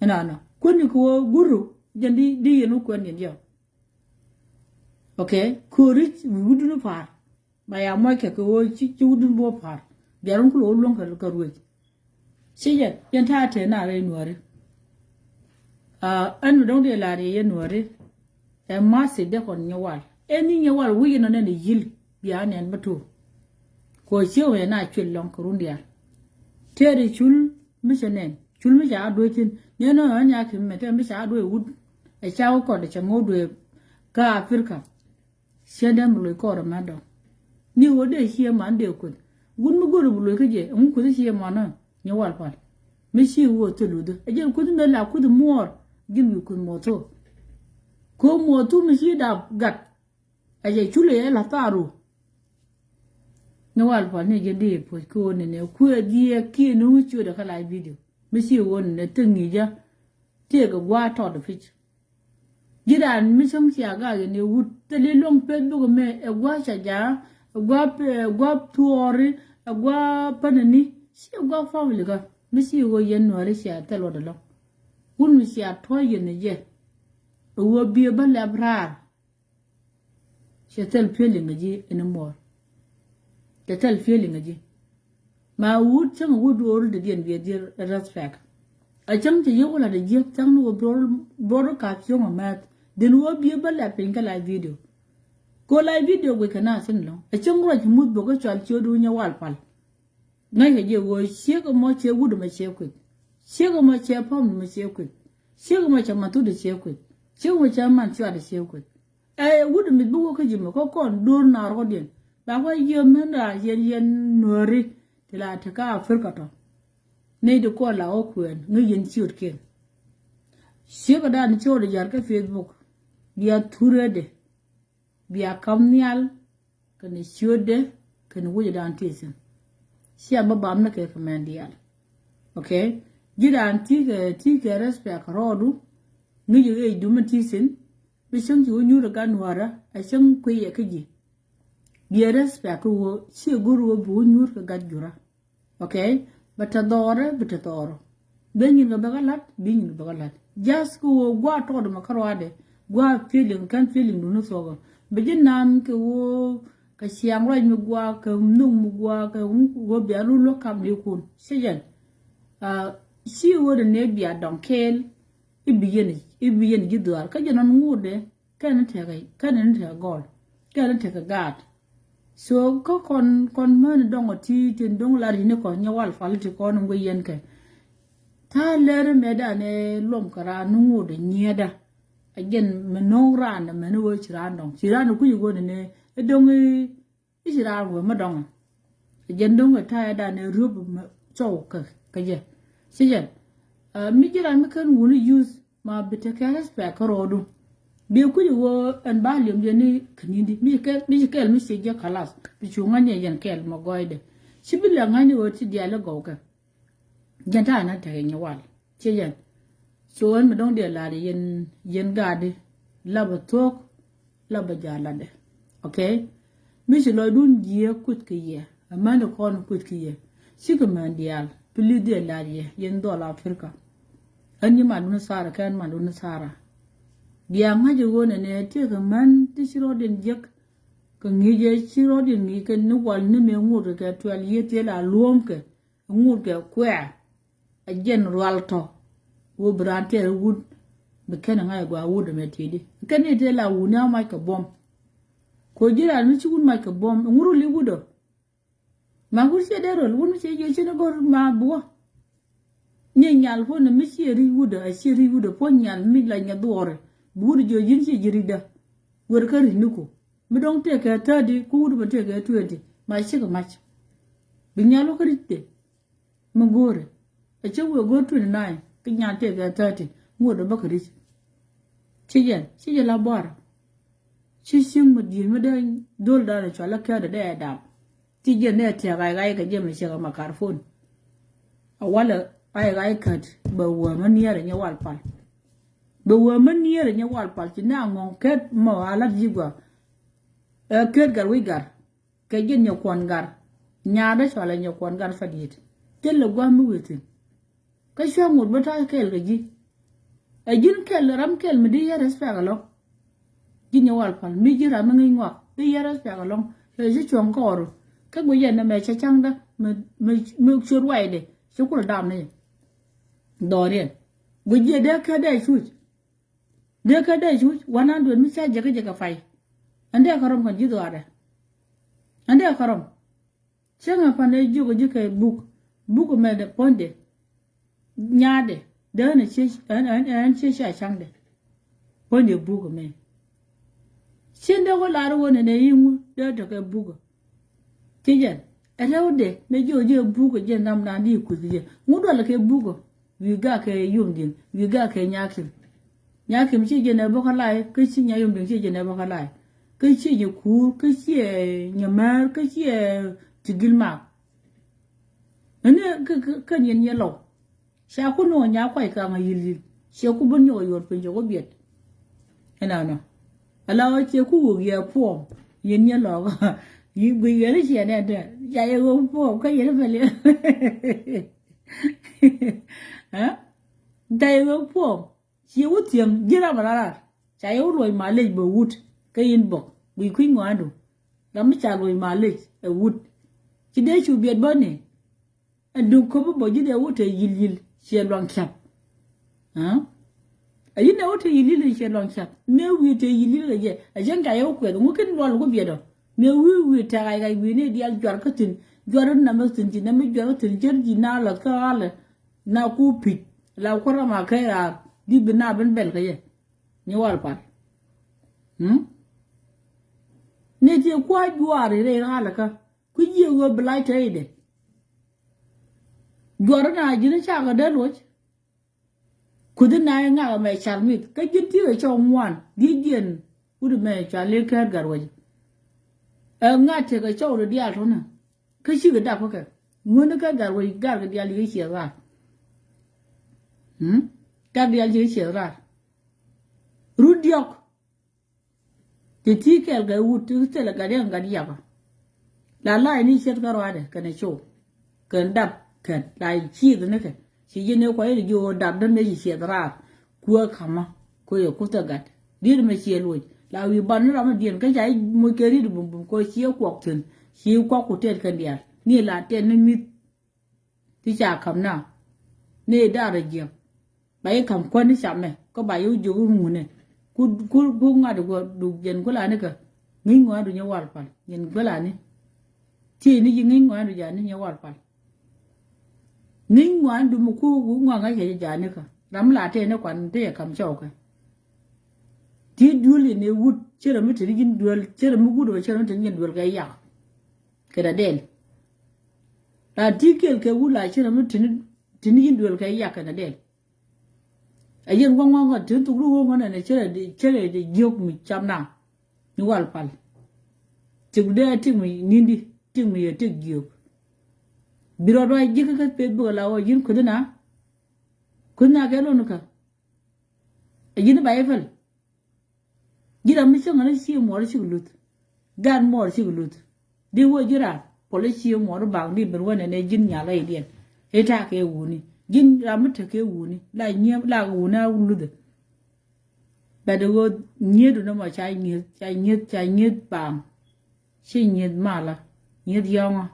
ana kon ko guru jandi di yenu kon yen yo okay kurich wudunu far baya moy ke ko ci wudun bo far biarun ko lon ka ruwe siye yan ta te na re nuare an don de la re nuare e ma se de kon nyawal eni nyawal wi no ne yil biya ne batu ko ciwe na chul lon kurundia tere chul misenen chul mi ja do tin ne no anya ki me te mi ja do wud e chawo ko de chango do ka afrika siende mlo ko ro mado ni wo de hie man de ko gun mu goro bulo ke je un ku hie mana nyawal pa mi shi wo to ludo e je ku me la ku de mor gin ku moto ko moto mi shi da gat e je chule la taru nyawal pa ne je de po ko ne ne ku di ki no chu de kala video mi shi wo ne tingi ja te ga wa to de fich gidan mi som si aga ne wut tele long pe bu me e gwa chaja gwa tuori gwa panani si gwa family ga mi si wo yen no re si atelo de lo un mi si atoye ne je wo bi ba labrar shetel feeling ji in more shetel feeling ji ma wut chang wut or de den bi dir respect a chang te yola de je chang no bro ka chyo ma den wo bi ba la pinga la video ko la video we kana sin lo a chang ro mu bo ko chal cho du nya wal pal ngai he je wo she ko mo che wudu ma che ku she ko mo che pom ma che ku she ko mo che ma tu de che ku she ko che man chwa de che ku wudu mi bu ko ji mo ko kon dur na ro den ba ko ye men da yen nori tila ta ka afrika to ne de ko la o ku en ngai yen chiut ken she ko da ni cho de jar ka facebook biya turede biya kamnial kan siode kan wuja dan tisen sia babam na ke kamandial okay gida anti ke respect rodu ni ye du matisen bi shan ju nyu daga nwara a shan ku ye kiji biya respect wo si guru wo bu nyu ka gajura okay bata doro benyin ga bagalat binyin bagalat jas ku gwa to do makarwade gwa feeling kan feeling do no so begin nam ke wo ka siam roi mi gwa ka nung mu gwa ka wo bi alu lo kam ni kun sijan si wo de ne bi adon kel ibiyen jidwar ka jana ngude kan te gol kan te ka gat so ko kon man dongo ti tin dong la ri ne ko nyawal fal ti ko no yen ke ta lere meda ne lom kara ngude nyeda again menong ran men wo chiran ku yugo ne dongi isira wo madong again dong ta da ne rub so ka je sijen mi jira mi kan woni use ma bita ka spa ka rodu be ku yugo an balim je ni kanindi mi kel mi se je kalas bi chunga ne yan kel ma goide sibila ngani wo ti dia la go ka janta na ta nya wal sijen so an dong de la yen gade laba tok laba jalade okay mi se lo dun je kut ke ye amana kon kut ke ye siga mandial pili de la yen do la afrika anyi ma dun sara kan ma dun sara dia ma je wona ne te ga man ti siro den jek ka ngi je siro den ni ke nu wal ni me ngur ke to al yete la lom ke ngur ke kwa a gen ralto wo brante wud be kana ngai gwa wud me tidi kane te la wuna ma ka bom ko jira mi ci wun ma ka bom nguru li wudo ma gur se de rol wun se je ci gor ma bo nye nyal fo na mi ci ri wudo a ci ri wudo fo nyal mi la nya dore buru jo jin ci jirida wor ka ri nuko mi don te ka tadi ku wudo ba te ka 20 ma ci ka match bi nyalo ka ritte mo gore a ci wo go 29 cái nhà tiền cái thơ thì mua được bác đi chỉ là bỏ chỉ xin một gì mà đây đôi đó là cho là kia để đây đạp chỉ giờ này thì gai cái gì mà sẽ mà card phone à wala gai card bầu mà nia để nhau wal pal bầu mà nia để nhau wal pal chỉ nào ngon kết mà ala gì quá kết gar we gar cái gì nhau quan gar nhà đó cho là nhau quan gar phát đi chết là quá mới vậy cái chuyện một bữa tay kel cái gì ai jin kel ram kel mi đi ra spa galong jin nhawal pal mi jira ma ngi ngwa đi ra spa galong le ji chong ko ro ka bu yen na me cha chang da mi chur wai de su ko dam ne do rien bu je de ka dai su 100 mi cha jaga fai ande karom kan ji do ada ande karom changa pa ne ju ko ji kai buk me de ponde nyade de ne che an che sha chang de ponde buk me shin de ko la ro ne yin de ka buk ti jen ara de me jo buk je nam na di ku je mu do la ke buk wi ga ke yum din wi ga ke nyakim chi je ne bo ka lai ke chi nya yum din chi je ne bo ka lai ke chi je ku ke chi nya mar ke chi tigil ma ne ke nyen ye lo sha ku no nya kwai ka ma yili she ku bun yo yor pin jo go biet ena no ala wa che ku wo ye po yen ye lo yi gwi ye le che ne de ya ye go po ka ye le fele ha dai go po she wu tiam jira marara cha ye ro ma le bo wut ka yin bo gwi ku ngwa do ga mi cha ro ma le e wut chi de chu biet bo ne du ko bo ji de wut e yil she long chap ha ayi ne wote yili she long chap me wi te yili le je a jen ka yo kwe ngo ken lo go biedo me wi ta ga wi ne dial jor ka tin jor na ma tin ti na me jor tin jer ji na la ka la na ku pi la ko ra ma ka ya di bina ben bel ka ye ni wal pa ne ti kwa juare re ha la ka ku je go blai te de jor na ji ne cha ga de lo kudin na nga mai charmit ka jinti e chong wan di dien udu mai chale ka garwaji nga te ka chaw ro dia thona ka shi ga da ko ka ngun ka garwaji gar ga dia li shi ra ka dia li shi ra rudiok te ti ka ga wutu te la ga dia ga dia ba la ni shet ka ro ade ka ne show kan dap kan lai chi de ne ka si je ne ko ye jo dab dan ne shi ra ku kama ko yo ku ta gat dir me che lo la wi ban ra ma dien ka jai mo ke ri bum bum ko chi ko tin chi ko ku te kan dia ni la te ni mi ti cha kam na ne da ra je bai kam ko ni cha me ko ba yu ju mu ne ku nga du jen ko la ne ka ngi ngwa du nya war pa yen ko la ni ti ni ngi ngwa du ja ni nya war pa ngi ngwa du mu ku ngwa nga ke ja ne ka ram la te ne kwan te kam chao ka ti duli ne wut chere mi tiri gin duel chere mi gudo chere mi tiri gin duel ga ya ke da del la tikel ke wula chere mi tiri gin duel ga ya ke da del ayen wong wong tu tu ru wong ne chere de jok mi chamna ni wal pal ti de ti mi nindi ti mi ye ti jok biro do jik ka pe bu la o yin kuna ga lo nuka ayin ba yefal gira mi changa na si mo ri gulut gan mo ri gulut di wo gira polisi mo ro ba ni ber wona ne jin nya la idien eta ke wuni jin ramata ke wuni la nye la wuna wulude ba de go nye do na ma cha nye bam shi nye mala nye yonga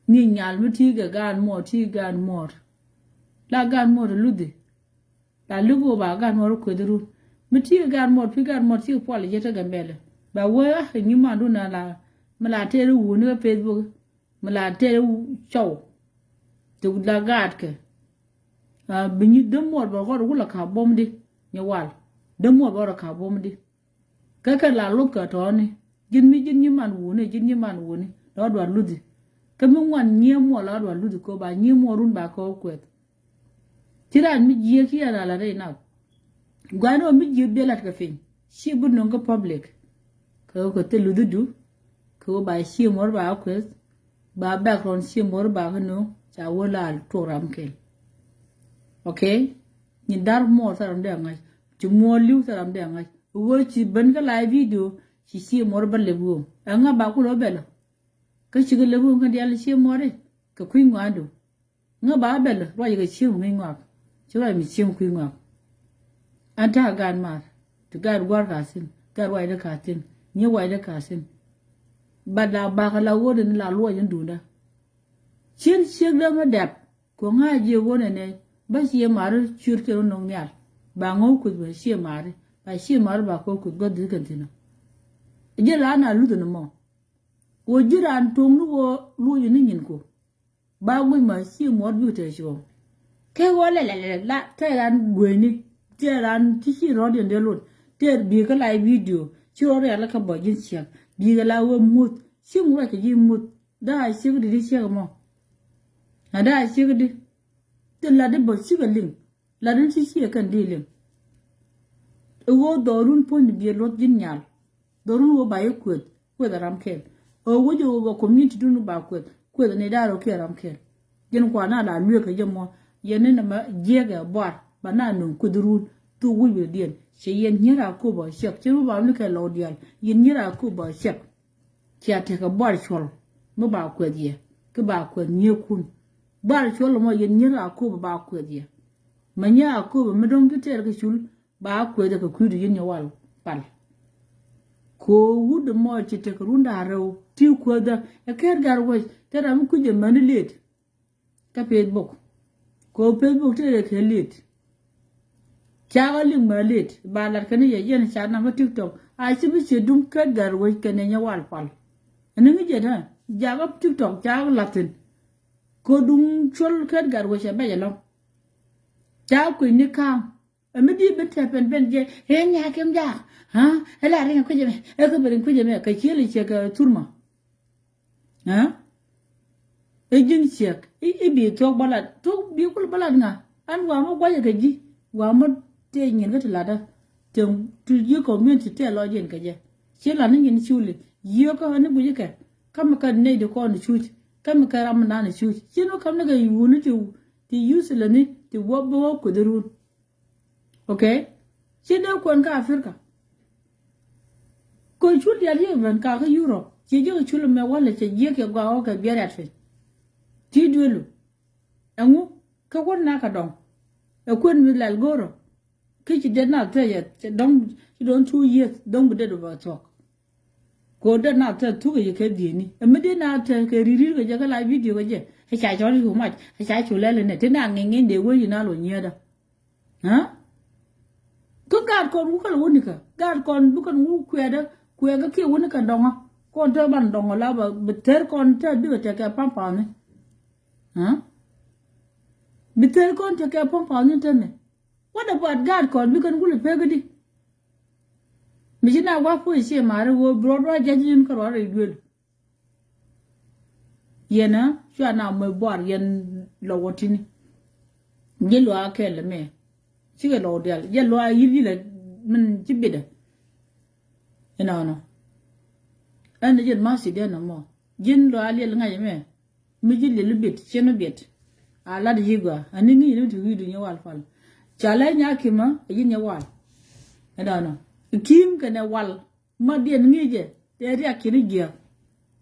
ni nyal mi ti ga gan mo la gan mo lude la lugo ba gan mo ko duru mi ti gan mo ti pol je ta gambele ba wo ni ma do na la mala te ru wuni Facebook mala te chow to la gad ke binyi demor ba ko ru la ka bomdi nya wal demor ba ka bomdi ka la lu ka to ni jin ni man wuni do do ludi ka mi wan nye mo la do ludi ko ba nye mo run ba ko kwet tiran mi je ki ala la re na gwano mi je be la ka fin shi bu no ko public ko te ludi du ko ba shi mo ba kwet ba background shi mo ba no cha wala to ram kel okay ni dar mo saram de ngai ti mo liu saram de ngai wo ci ban ka live video ci si mo ba le bu nga ba ku lo belo ka ci ga le bu nga dia le ci mo re ka ku ngando nga ba belo ro ye ga ci mu ngwa ci wa mi ci mu ku ngwa anta gan ma to gar gwar ka sin gar wa da ka tin ni wa da ka sin ba da ba ka la wo de la lo yin du da chin da ma dap ko nga je wo ne ba shi mare churke no nyar ba ngo ku ba shi mare ba ko ku god de kantina je la na lu no mo wo jiran tong wo lu yin nin ko ba ngui ma shi mo du te sho ke wo la te ran gwe ni te ran ti shi ro de lo te bi ka lai video chi ro ya la ka bo jin sia bi ga la wo mut shi mu ka ji mut da shi ga di shi ga mo ada shi ga di te la de bo shi ga ling la de shi kan di ling wo dorun pon bi lo jin nyal dorun wo ba yekwet da ram kel o wo jo wo community dunu ba kwet ne da ro ke ram kel gen kwa na la lue ka jemo yene na ma jega bar ba na nu kudurun tu wu bi dien she yen nyira ko ba shek che ba lu ka lo dial yen nyira ko ba shek kya te ka bar chol mo ba kwet ye ke ba kwet nye kun bar chol mo yen nyira ko ba kwet ye manya ko ba medong ki ter ka chul ba kwet ka kudu yen nyawal pal ko wud mo ci te runda rew ti ko da e ker gar wo te ram ku je man let ka Facebook ko Facebook te ke let cha ling ma let ba la kan ye yen cha na TikTok a ci bi ci dum ker gar wo ke ne nyawal pal ene ngi je da ja ga TikTok cha latin ko dum chol ker gar wo che ba ya lo cha ku ni ka ame di ben te ben je he nya kem ja ha ela rin ku je me e ko berin ku je me ka chele che ka turma ha e jin chek e bi to bala to bi kul bala nga an wa mo gwa je ji wa mo te nyin ga la da te tu ji community te lo jen ka je che la ni nyin chule yo ko ne bu je ka kam ka ne de ko ni chuch kam ka ram na ni chuch che no kam ne ga yu ni ti use la ni ti wo bo ko de ru okay che ne ko ka Afrika ko chul ya li van ka Europe che je chul me wala che je ke gwa o ka biarat fe ti duelu angu ka won na ka dong e kon mi lal goro Kitchen did not tell you, don't 2 years, don't be dead about talk. Go dead not tell 2 you can be. A midday not take a real live video again. I shall tell you much. I shall to let in it. And I'm in the way you know near. Huh? Good God, con Wuka Wunica. God con book and woo queer kill Wunica donga. Con turban donga lava, but tell con tell do take a pump on it. Huh? But tell con take a pump on it. What about God con we can will peggy? Mijina wapu is here, Mara, who brought right judging Corora good. Yena, you are now my boy, yen lowotini. Yellow are kill me. She got all the yellow are you like men jibida. You know, and the jet massy there no more. Jin lo ali langa me. Miji little bit, chin a bit. I lad yiga, and you need to read in your wall. Chala yakima, a yin your wall. I don't know. Kim can a wall. Muddy and media, there are kirigia.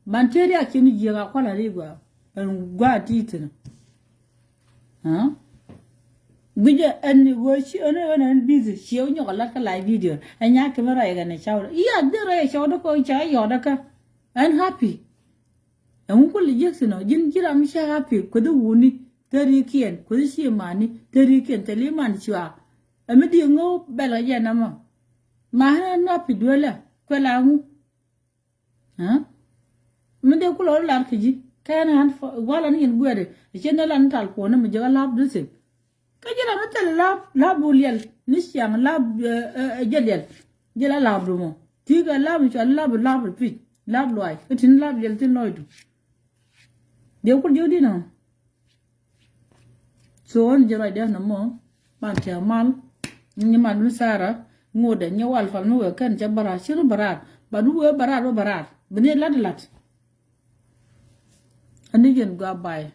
Manteria kirigia, quala rigua, and guard eaten. Huh? Bija and was she and busy. She only got a live video, and Yakimara and a shower. Yeah, there I showed a coach, Yodaka, and happy. And Uncle Jackson, Jim Jiramisha happy, could the wounded, 30 kien, could she money, 30 kien, tell him man, you are. A medium no bella yanama. Mahana nappy dweller, quellamu. Huh? Medical larkiji, can hand for while and good, a general and talpon, a major lab dressing. Kajira mata lab bulial, Nishan lab jelial, Jella labrumo. Tiga lab which I lab pitch, lab loy, it's in lab yeltin loyd. They could do dinner. So on Jera no more, Mancha mal, Niman Sara, more than your wife for no can jabara, shiru barat, but who were barat, but they lad. And again go by.